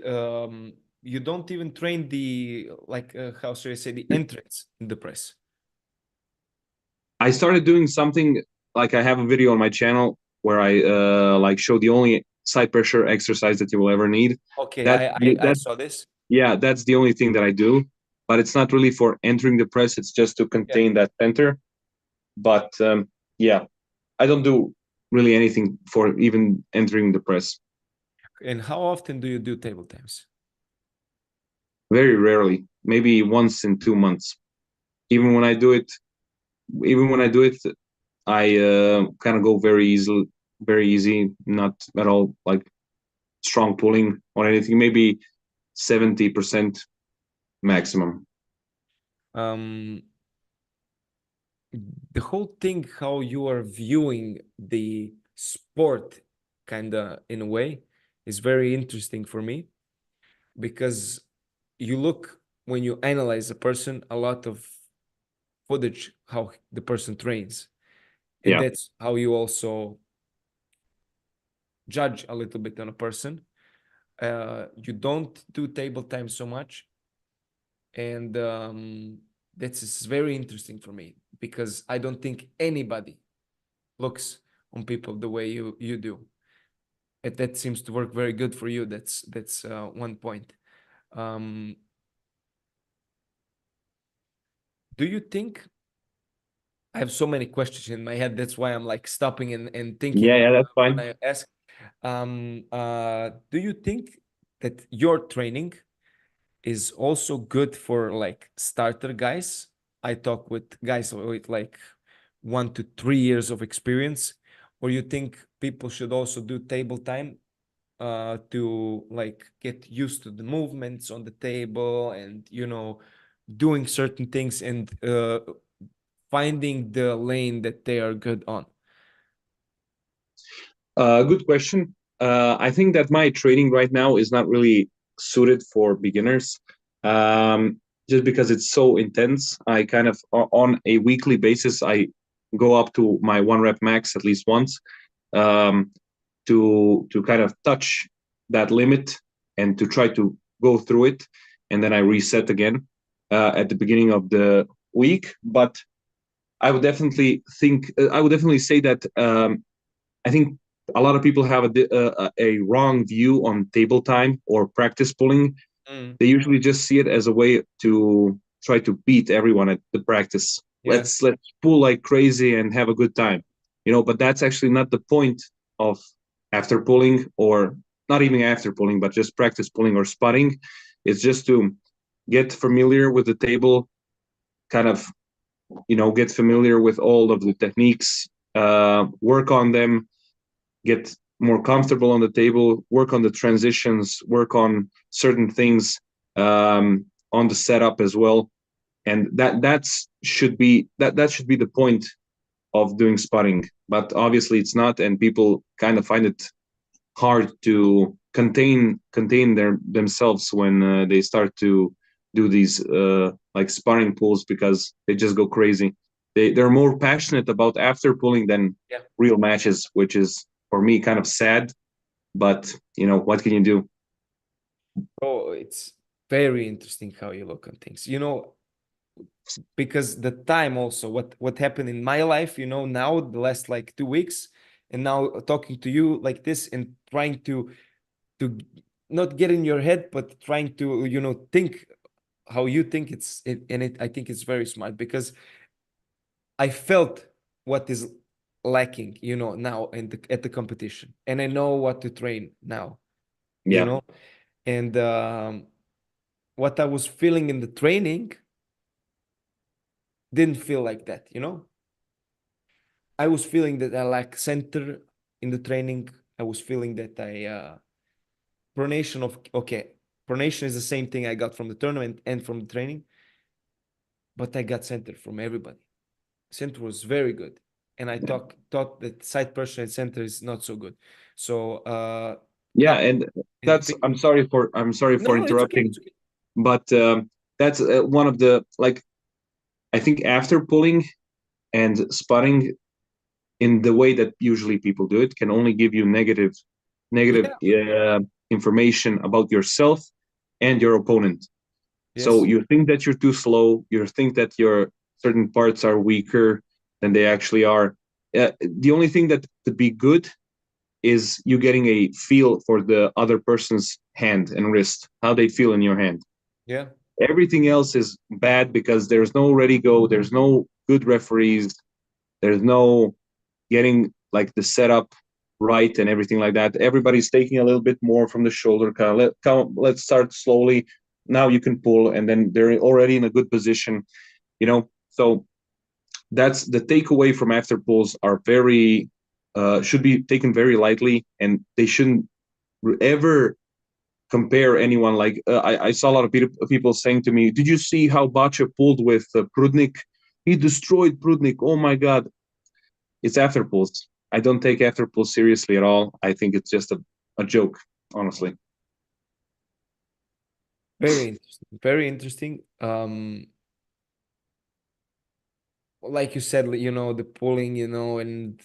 you don't even train the like how should I say, the entrance in the press. I started doing something, like I have a video on my channel where I like show the only side pressure exercise that you will ever need. Okay, That I that saw this. Yeah, that's the only thing that I do, but it's not really for entering the press. It's just to Yeah. contain that center. But yeah, I don't do really anything for even entering the press. And how often do you do table times? Very rarely, maybe once in 2 months. Even when I do it, even when I do it, I kind of go very easy, not at all like strong pulling or anything. Maybe 70% maximum. Um, the whole thing, how you are viewing the sport, kind of in a way, is very interesting for me, because you look, when you analyze a person, a lot of footage how the person trains, and Yeah. that's how you also judge a little bit on a person. You don't do table time so much, and That's very interesting for me, because I don't think anybody looks on people the way you do. That seems to work very good for you. That's one point. Do you think, I have so many questions in my head, that's why I'm like stopping and thinking Yeah, that's when fine. I ask. Do you think that your training is also good for like starter guys? I talk with guys with like 1 to 3 years of experience, or you think people should also do table time to like get used to the movements on the table, and doing certain things, and finding the lane that they are good on? Good question. I think that my training right now is not really suited for beginners, just because it's so intense. I kind of on a weekly basis I go up to my 1 rep max at least once, um, to kind of touch that limit and to try to go through it, and then I reset again at the beginning of the week. But I would definitely say that I think a lot of people have a wrong view on table time or practice pulling. Mm, They usually just see it as a way to try to beat everyone at the practice. yeah. Let's pull like crazy and have a good time, But that's actually not the point of after pulling, or not even after pulling, but just practice pulling or spotting. It's just to get familiar with the table, kind of get familiar with all of the techniques, work on them, get more comfortable on the table, work on the transitions, work on certain things on the setup as well. And that should be the point of doing spotting. But obviously it's not, and people kind of find it hard to contain themselves when they start to do these like sparring pulls, because they just go crazy. They're more passionate about after pulling than Yeah. real matches, which is for me kind of sad. But what can you do? Oh, it's very interesting how you look on things. Because the time also, what happened in my life, now the last like 2 weeks, and now talking to you like this, and trying to not get in your head, but trying to think how you think. I think it's very smart, because I felt what is lacking, now at the competition, and I know what to train now, you Yeah, know, and what I was feeling in the training didn't feel like that. I was feeling that I lack center in the training. I was feeling that I pronation of okay, pronation is the same thing I got from the tournament and from the training, but I got center from everybody. Center was very good, and I thought that side pressure and center is not so good. So yeah, now and in the that's big I'm sorry no, for no, it's okay, interrupting, it's okay. but that's one of the, like, I think after pulling and spotting in the way that usually people do it can only give you negative Yeah, information about yourself and your opponent. So yes, you think that you're too slow, you think that your certain parts are weaker than they actually are. The only thing that could be good is you getting a feel for the other person's hand and wrist, how they feel in your hand. yeah, Everything else is bad because there's no ready go, there's no good referees, there's no getting like the setup right and everything like that. Everybody's taking a little bit more from the shoulder. Let's start slowly. Now you can pull, and then they're already in a good position. So that's the takeaway from after pulls are very should be taken very lightly, and they shouldn't ever compare anyone. Like I saw a lot of people saying to me, "Did you see how Bacha pulled with Prudnik? He destroyed Prudnik. Oh my God!" It's after pulls. I don't take after pulls seriously at all. I think it's just a joke, honestly. very interesting, very interesting. Like you said, the pulling, and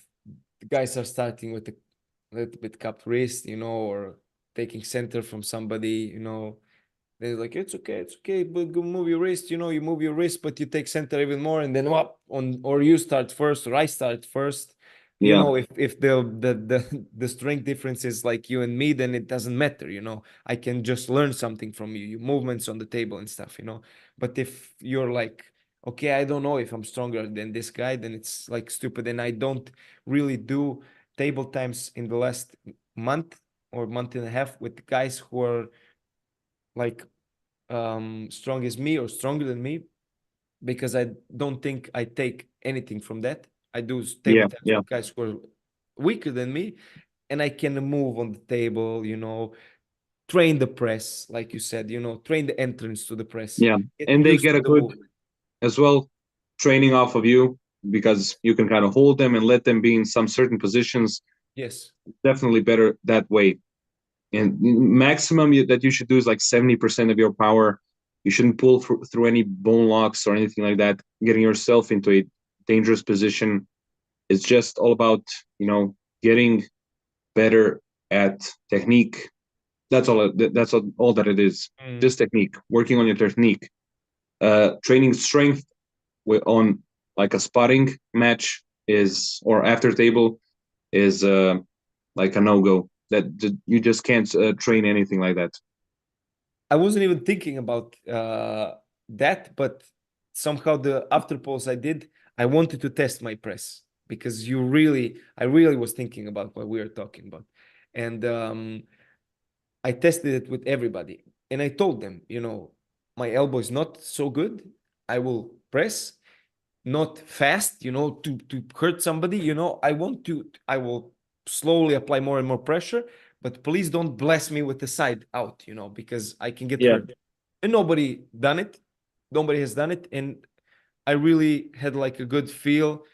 the guys are starting with a little bit cupped wrist, or taking center from somebody, They're like, it's okay, but go move your wrist. You move your wrist, but you take center even more, and then what? Or you start first, or I start first. Yeah. If the strength difference is like you and me, then it doesn't matter. I can just learn something from you, your movements on the table and stuff. But if you're like, okay, I don't know if I'm stronger than this guy, then it's like stupid. And I don't really do table times in the last month or month and a half with guys who are like strong as me or stronger than me, because I don't think I take anything from that. I do table Yeah. tennis Yeah. with guys who are weaker than me, and I can move on the table, train the press, like you said, train the entrance to the press, Yeah. get And they used get to a the good movement. as well training off of you because you can kind of hold them and let them be in some certain positions. Yes. Definitely better that way. And maximum that you should do is like 70% of your power. You shouldn't pull through any bone locks or anything like that. Getting yourself into a dangerous position. It's just all about, getting better at technique. That's all. That's all that it is. Mm. Just technique. Working on your technique. Training strength on like a sparring match or after table is like a no-go. That you just can't train anything like that. I wasn't even thinking about that, but somehow the after pulse I did, I wanted to test my press, because I really was thinking about what we were talking about. And I tested it with everybody. And I told them, my elbow is not so good. I will press, not fast, to hurt somebody. I will slowly apply more and more pressure, but please don't blast me with the side out, because I can get Yeah. hurt. And nobody has done it. And I really had like a good feel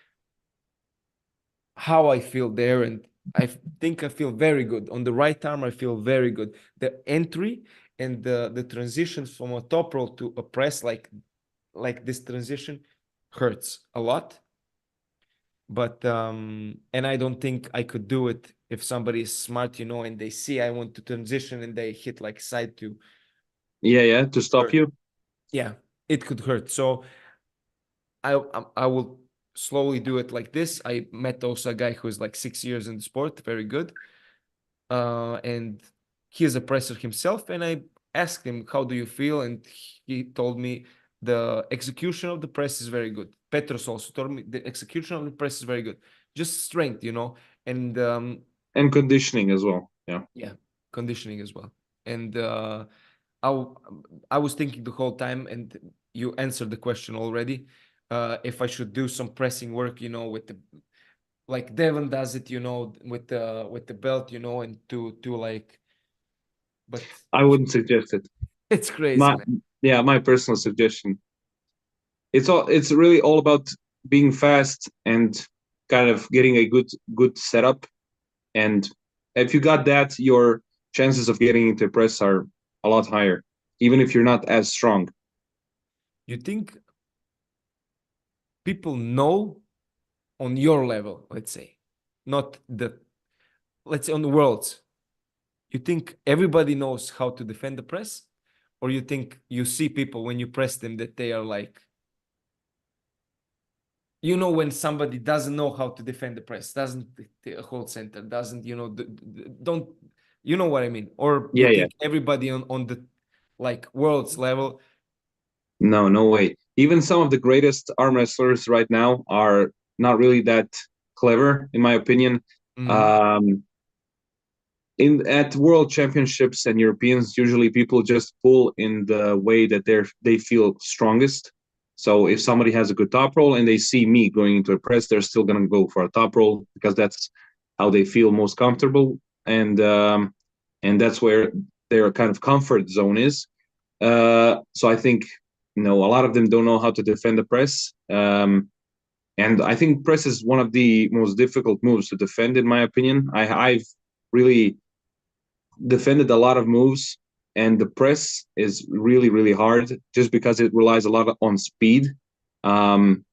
how I feel there. And I think I feel very good on the right arm. I feel very good. The entry and the transitions from a top roll to a press, like this transition hurts a lot. But and I don't think I could do it if somebody is smart, and they see I want to transition and they hit like side to Yeah. To stop hurt. you. Yeah, it could hurt. So I will slowly do it like this. I met also a guy who is like 6 years in the sport, very good, and he is a presser himself. And I asked him, "How do you feel?" And he told me the execution of the press is very good. Petros also told me the execution of the press is very good. Just strength, and And conditioning as well. Yeah. yeah, conditioning as well. And I I was thinking the whole time, and you answered the question already. If I should do some pressing work, with the like Devon does it, with the belt, and to like, but I wouldn't suggest it. it's crazy, My man. Yeah, my personal suggestion. It's really all about being fast and kind of getting a good setup. And if you got that, your chances of getting into press are a lot higher, even if you're not as strong. You think people know on your level, let's say, not let's say on the world's, you think everybody knows how to defend the press, or you think you see people when you press them that they are like, when somebody doesn't know how to defend the press, doesn't hold center, doesn't, don't, you know what I mean? Or you Yeah. think everybody on the like world's level? No way. Even some of the greatest arm wrestlers right now are not really that clever, in my opinion. Mhm. Um, in at world championships and Europeans, usually people just pull in the way that they feel strongest. So if somebody has a good top roll and they see me going into a press, they're still gonna go for a top roll because that's how they feel most comfortable, and that's where their kind of comfort zone is. So I think a lot of them don't know how to defend the press. And I think press is one of the most difficult moves to defend, in my opinion. I've really defended a lot of moves, and the press is really, really hard just because it relies a lot on speed. Um,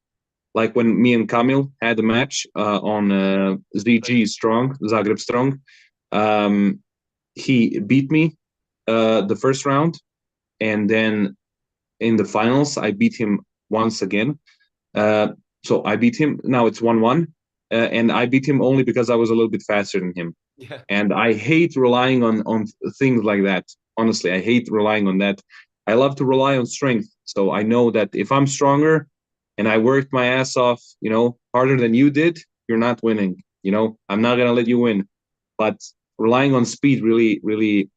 like when me and Kamil had a match on ZG Strong, Zagreb Strong, he beat me the first round, and then in the finals I beat him once again. So I beat him. Now it's 1-1, and I beat him only because I was a little bit faster than him. Yeah. And I hate relying on things like that. Honestly, I hate relying on that. I love to rely on strength. So I know that if I'm stronger and I worked my ass off, harder than you did, you're not winning. I'm not gonna let you win. But relying on speed really, really,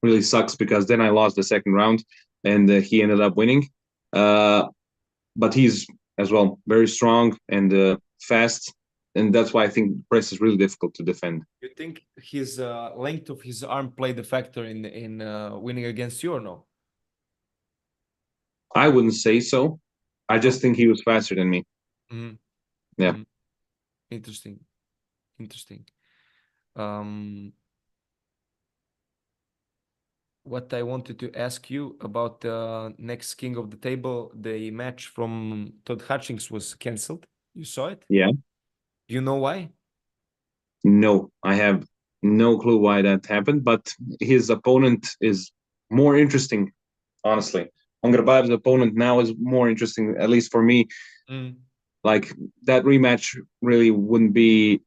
really sucks, because then I lost the second round and he ended up winning. But he's as well very strong and fast, and that's why I think press is really difficult to defend. You think his length of his arm played a factor in winning against you or no? I wouldn't say so. I just think he was faster than me. Mm-hmm. Yeah. Mm-hmm. Interesting. What I wanted to ask you about the next King of the Table, the match from Todd Hutchings was cancelled. You saw it? Yeah. You know why? No, I have no clue why that happened, but his opponent is more interesting, honestly. Ongarbayev's opponent now is more interesting, at least for me. Mm. Like, that rematch really wouldn't be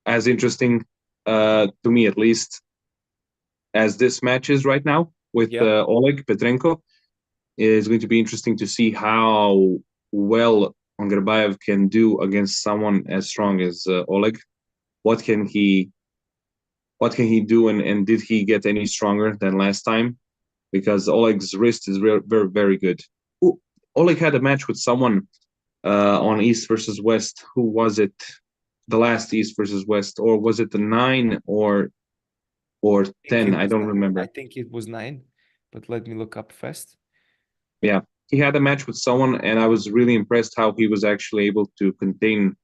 as interesting, to me at least, as this match is right now with Yeah. Oleg Petrenko. It's going to be interesting to see how well Ongarbayev can do against someone as strong as Oleg. What can he do, and did he get any stronger than last time? Because Oleg's wrist is very, very, very good. Oleg had a match with someone on East versus West. Who was it? The last East versus West, or was it the 9 or 10? I don't remember. I think it was 9, but let me look up fast. Yeah, he had a match with someone, and I was really impressed how he was actually able to contain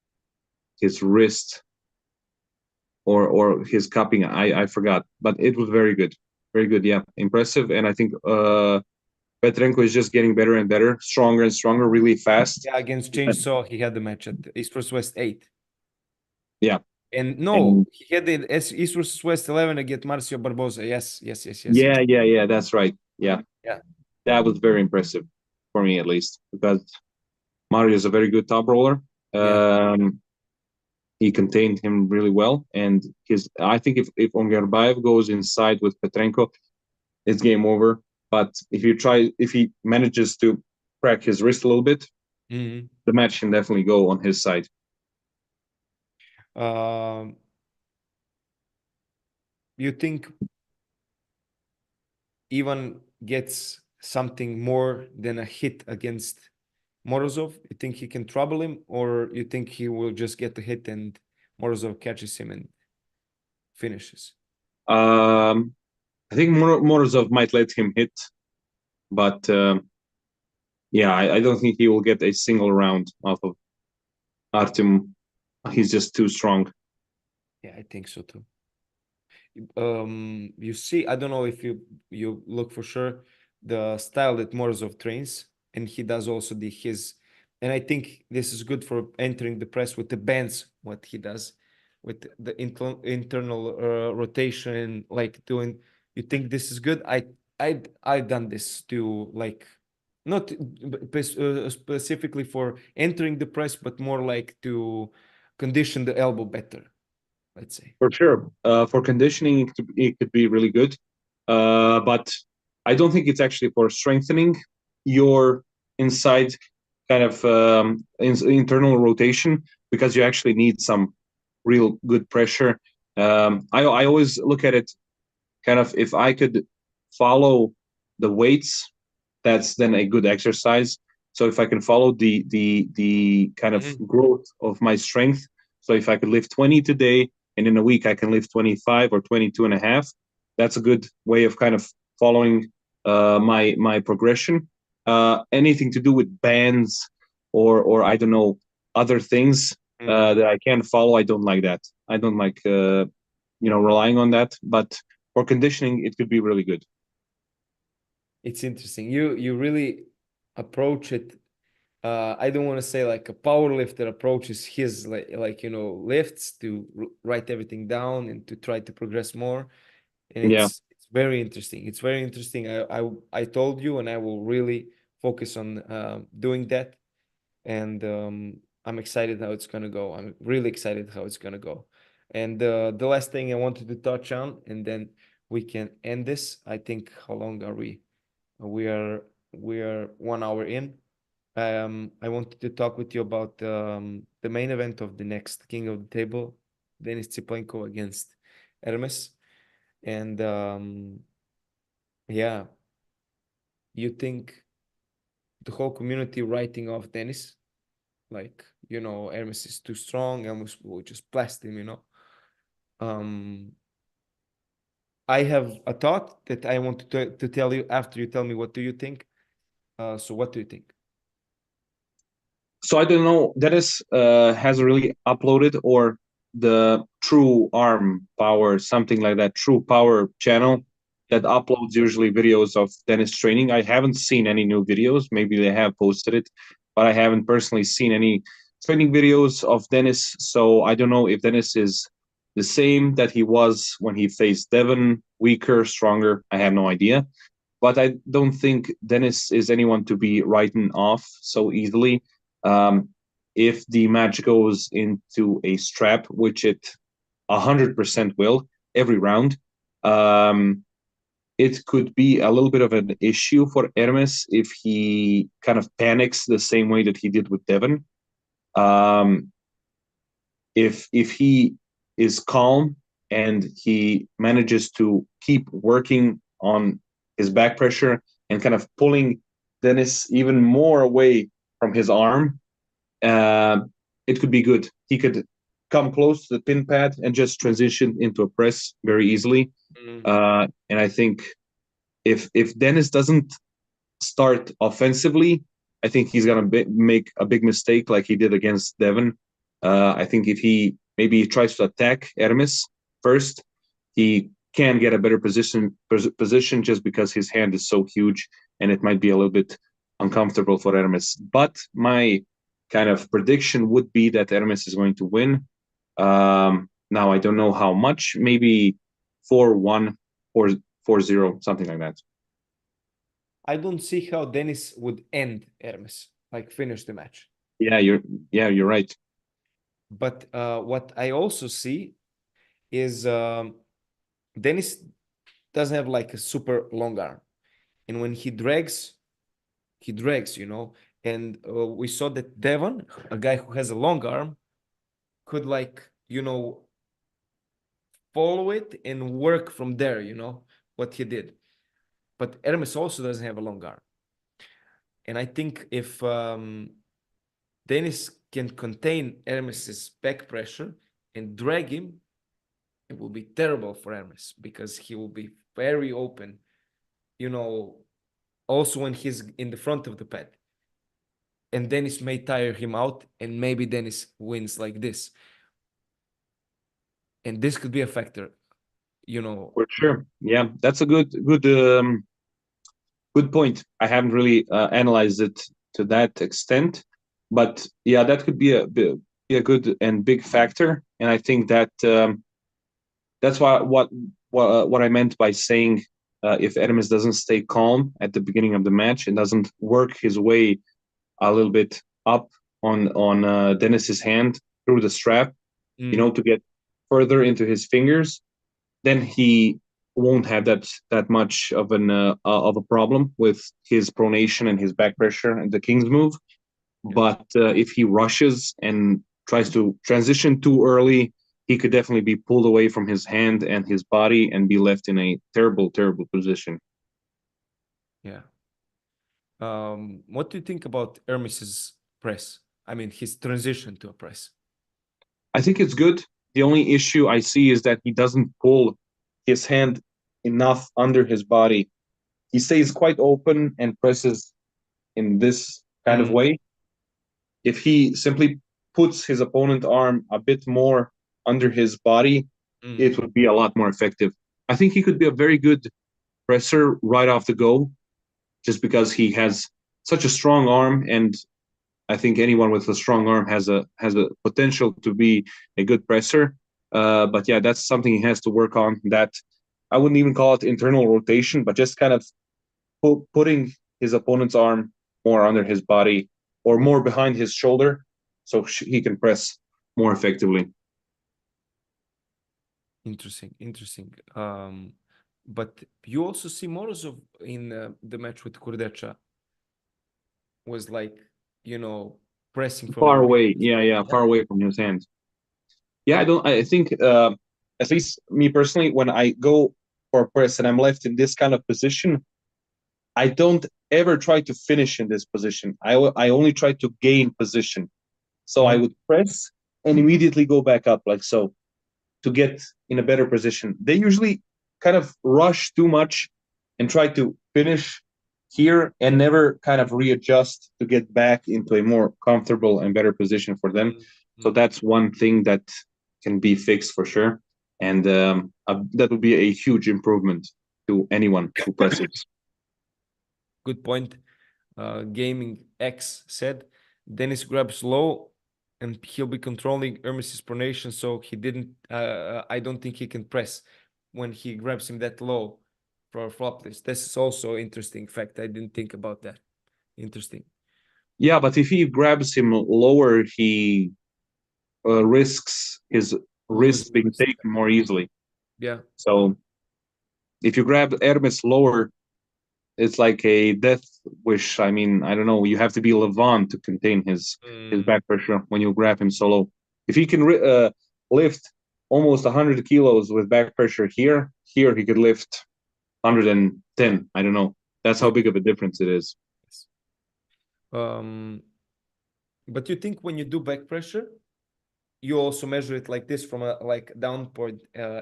his wrist or his cupping. I forgot, but it was very good, very good. Yeah, impressive. And I think Petrenko is just getting better and better, stronger and stronger, really fast. Yeah, against Chainsaw, he had the match at East versus West 8. Yeah. And no, he had the East versus West 11 against Marcio Barbosa. Yes. Yeah, that's right. Yeah. Yeah. That was very impressive for me, at least, because Mario is a very good top roller. He contained him really well, and I think if Ongarbayev goes inside with Petrenko, it's game over. But if he manages to crack his wrist a little bit, Mm-hmm. the match can definitely go on his side. You think Ivan gets something more than a hit against Morozov? You think he can trouble him, or you think he will just get a hit and Morozov catches him and finishes? I think Morozov might let him hit, but yeah, I don't think he will get a single round off of Artem. He's just too strong. Yeah, I think so too. You see, I don't know if you look for sure the style that Morozov trains, and he does also his, and I think this is good for entering the press with the bands. What he does with the internal rotation, like doing. You think this is good? I've done this to like not specifically for entering the press, but more like to condition the elbow better, let's say. For sure. For conditioning, it could be really good. But I don't think it's actually for strengthening your inside kind of internal rotation, because you actually need some real good pressure. I always look at it kind of, if I could follow the weights, that's then a good exercise. So if I can follow the kind of growth of my strength, so if I could lift 20 today, and in a week I can lift 25 or 22 and a half, that's a good way of kind of following my progression. Anything to do with bands or I don't know, other things that I can't follow, I don't like that. I don't like relying on that. But for conditioning, it could be really good. It's interesting. You really approach it. I don't want to say like a power lifter approaches his like lifts to write everything down and to try to progress more. And Yeah. it's It's very interesting. It's very interesting. I told you, and I will really focus on doing that. And I'm excited how it's gonna go. I'm really excited how it's gonna go. And the last thing I wanted to touch on, and then we can end this. I think how long are we? We are we are 1 hour in. I wanted to talk with you about the main event of the next King of the Table, Denis Cyplenkov against Ermes. And yeah, you think the whole community writing off Denis, like, Ermes is too strong, and we just blast him. Um, I have a thought that I want to tell you after you tell me what do you think. So what do you think? So I don't know. Dennis has really uploaded or the True Arm Power, something like that, True Power channel that uploads usually videos of Dennis training. I haven't seen any new videos. Maybe they have posted it, but I haven't personally seen any training videos of Dennis. So I don't know if Dennis is the same that he was when he faced Devon, weaker, stronger. I have no idea. But I don't think Dennis is anyone to be written off so easily. Um, if the match goes into a strap, which it 100% will every round, it could be a little bit of an issue for Ermes if he kind of panics the same way that he did with Devon. Um, if he is calm and he manages to keep working on his back pressure and kind of pulling Dennis even more away from his arm, it could be good. He could come close to the pin pad and just transition into a press very easily. And I think if Dennis doesn't start offensively, I think he's gonna make a big mistake like he did against Devon. I think if he maybe tries to attack Ermes first, he can get a better position just because his hand is so huge, and it might be a little bit uncomfortable for Ermes. But my kind of prediction would be that Ermes is going to win. Now I don't know how much, maybe 4-1 or 4-0, something like that. I don't see how Dennis would end Ermes, like finish the match. Yeah, you're right. But what I also see is Dennis doesn't have like a super long arm, and when he drags, And we saw that Devon, a guy who has a long arm, could follow it and work from there. What he did. But Ermes also doesn't have a long arm, and I think if Dennis can contain Ermes's back pressure and drag him, it will be terrible for Ermes because he will be very open, also when he's in the front of the pad. And Dennis may tire him out, and maybe Dennis wins like this. And this could be a factor, For sure. Yeah, that's a good point. I haven't really analyzed it to that extent, but yeah, that could be a good and big factor. And I think that that's what I meant by saying if Ermes doesn't stay calm at the beginning of the match and doesn't work his way a little bit up on Dennis's hand through the strap, to get further into his fingers, then he won't have that much of a problem with his pronation and his back pressure and the king's move. But if he rushes and tries to transition too early, he could definitely be pulled away from his hand and his body and be left in a terrible, terrible position. Yeah. What do you think about Hermes's press? I mean, his transition to a press. I think it's good. The only issue I see is that he doesn't pull his hand enough under his body. He stays quite open and presses in this kind of way. If he simply puts his opponent arm a bit more under his body, it would be a lot more effective. I think he could be a very good presser right off the go, just because he has such a strong arm, and I think anyone with a strong arm has a potential to be a good presser. But yeah, that's something he has to work on. That I wouldn't even call it internal rotation, but just kind of putting his opponent's arm more under his body or more behind his shoulder so he can press more effectively. Interesting. But you also see Morozov in the match with Kurdecha was like, pressing from Far the away. distance. Yeah, far away from his hands. Yeah, I think, at least me personally, when I go for a press and I'm left in this kind of position, I don't ever try to finish in this position. I only try to gain position. So I would press and immediately go back up like so to get in a better position. They usually kind of rush too much and try to finish here and never kind of readjust to get back into a more comfortable and better position for them. So that's one thing that can be fixed for sure. And that would be a huge improvement to anyone who presses. Good point. Gaming X said, Dennis grabs low and he'll be controlling Ermes' pronation, so he didn't. I don't think he can press when he grabs him that low for flopless. This is also interesting fact. I didn't think about that. Interesting. Yeah, but if he grabs him lower, he risks his wrist being taken more easily. Yeah. So if you grab Ermes lower, it's like a death wish. I mean, I don't know. You have to be Levan to contain his back pressure when you grab him so low. If he can lift almost 100 kilos with back pressure here he could lift 110. I don't know. That's how big of a difference it is. But you think when you do back pressure, you also measure it like this from a downward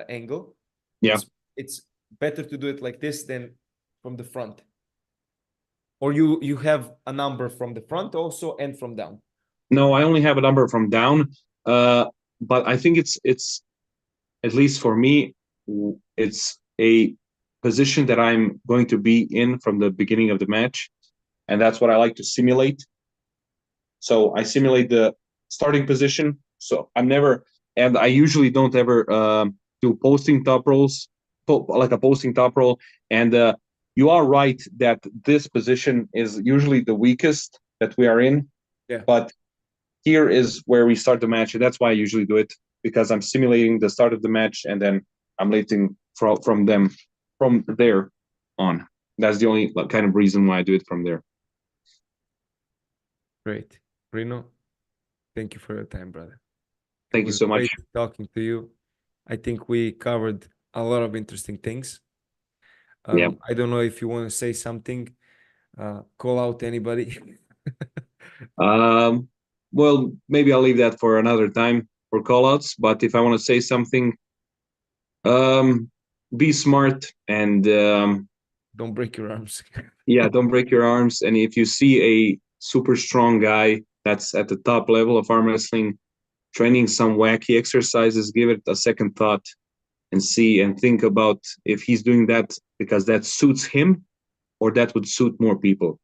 angle? Yeah. It's better to do it like this than from the front. Or you have a number from the front also and from down? No, I only have a number from down. But I think it's at least for me, it's a position that I'm going to be in from the beginning of the match, and that's what I like to simulate. So I simulate the starting position. So I usually don't ever do posting top rolls, like a posting top roll. And you are right that this position is usually the weakest that we are in. Yeah. But here is where we start the match, and that's why I usually do it, because I'm simulating the start of the match, and then I'm lifting from there on. That's the only kind of reason why I do it from there. Great. Reno, thank you for your time, brother. Thank you so much. Great talking to you. I think we covered a lot of interesting things. Yeah. I don't know if you want to say something, call out anybody. Well, maybe I'll leave that for another time for callouts. But if I want to say something, be smart and don't break your arms. Yeah, don't break your arms. And if you see a super strong guy that's at the top level of arm wrestling, training some wacky exercises, give it a second thought and see and think about if he's doing that because that suits him or that would suit more people.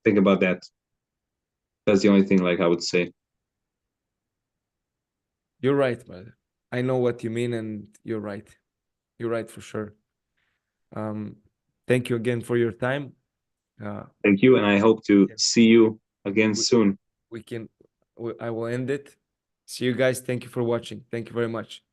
Think about that. That's the only thing I would say. You're right, brother. I know what you mean, and you're right. You're right for sure. Thank you again for your time. Thank you, and I hope to see you again soon. I will end it. See you guys. Thank you for watching. Thank you very much.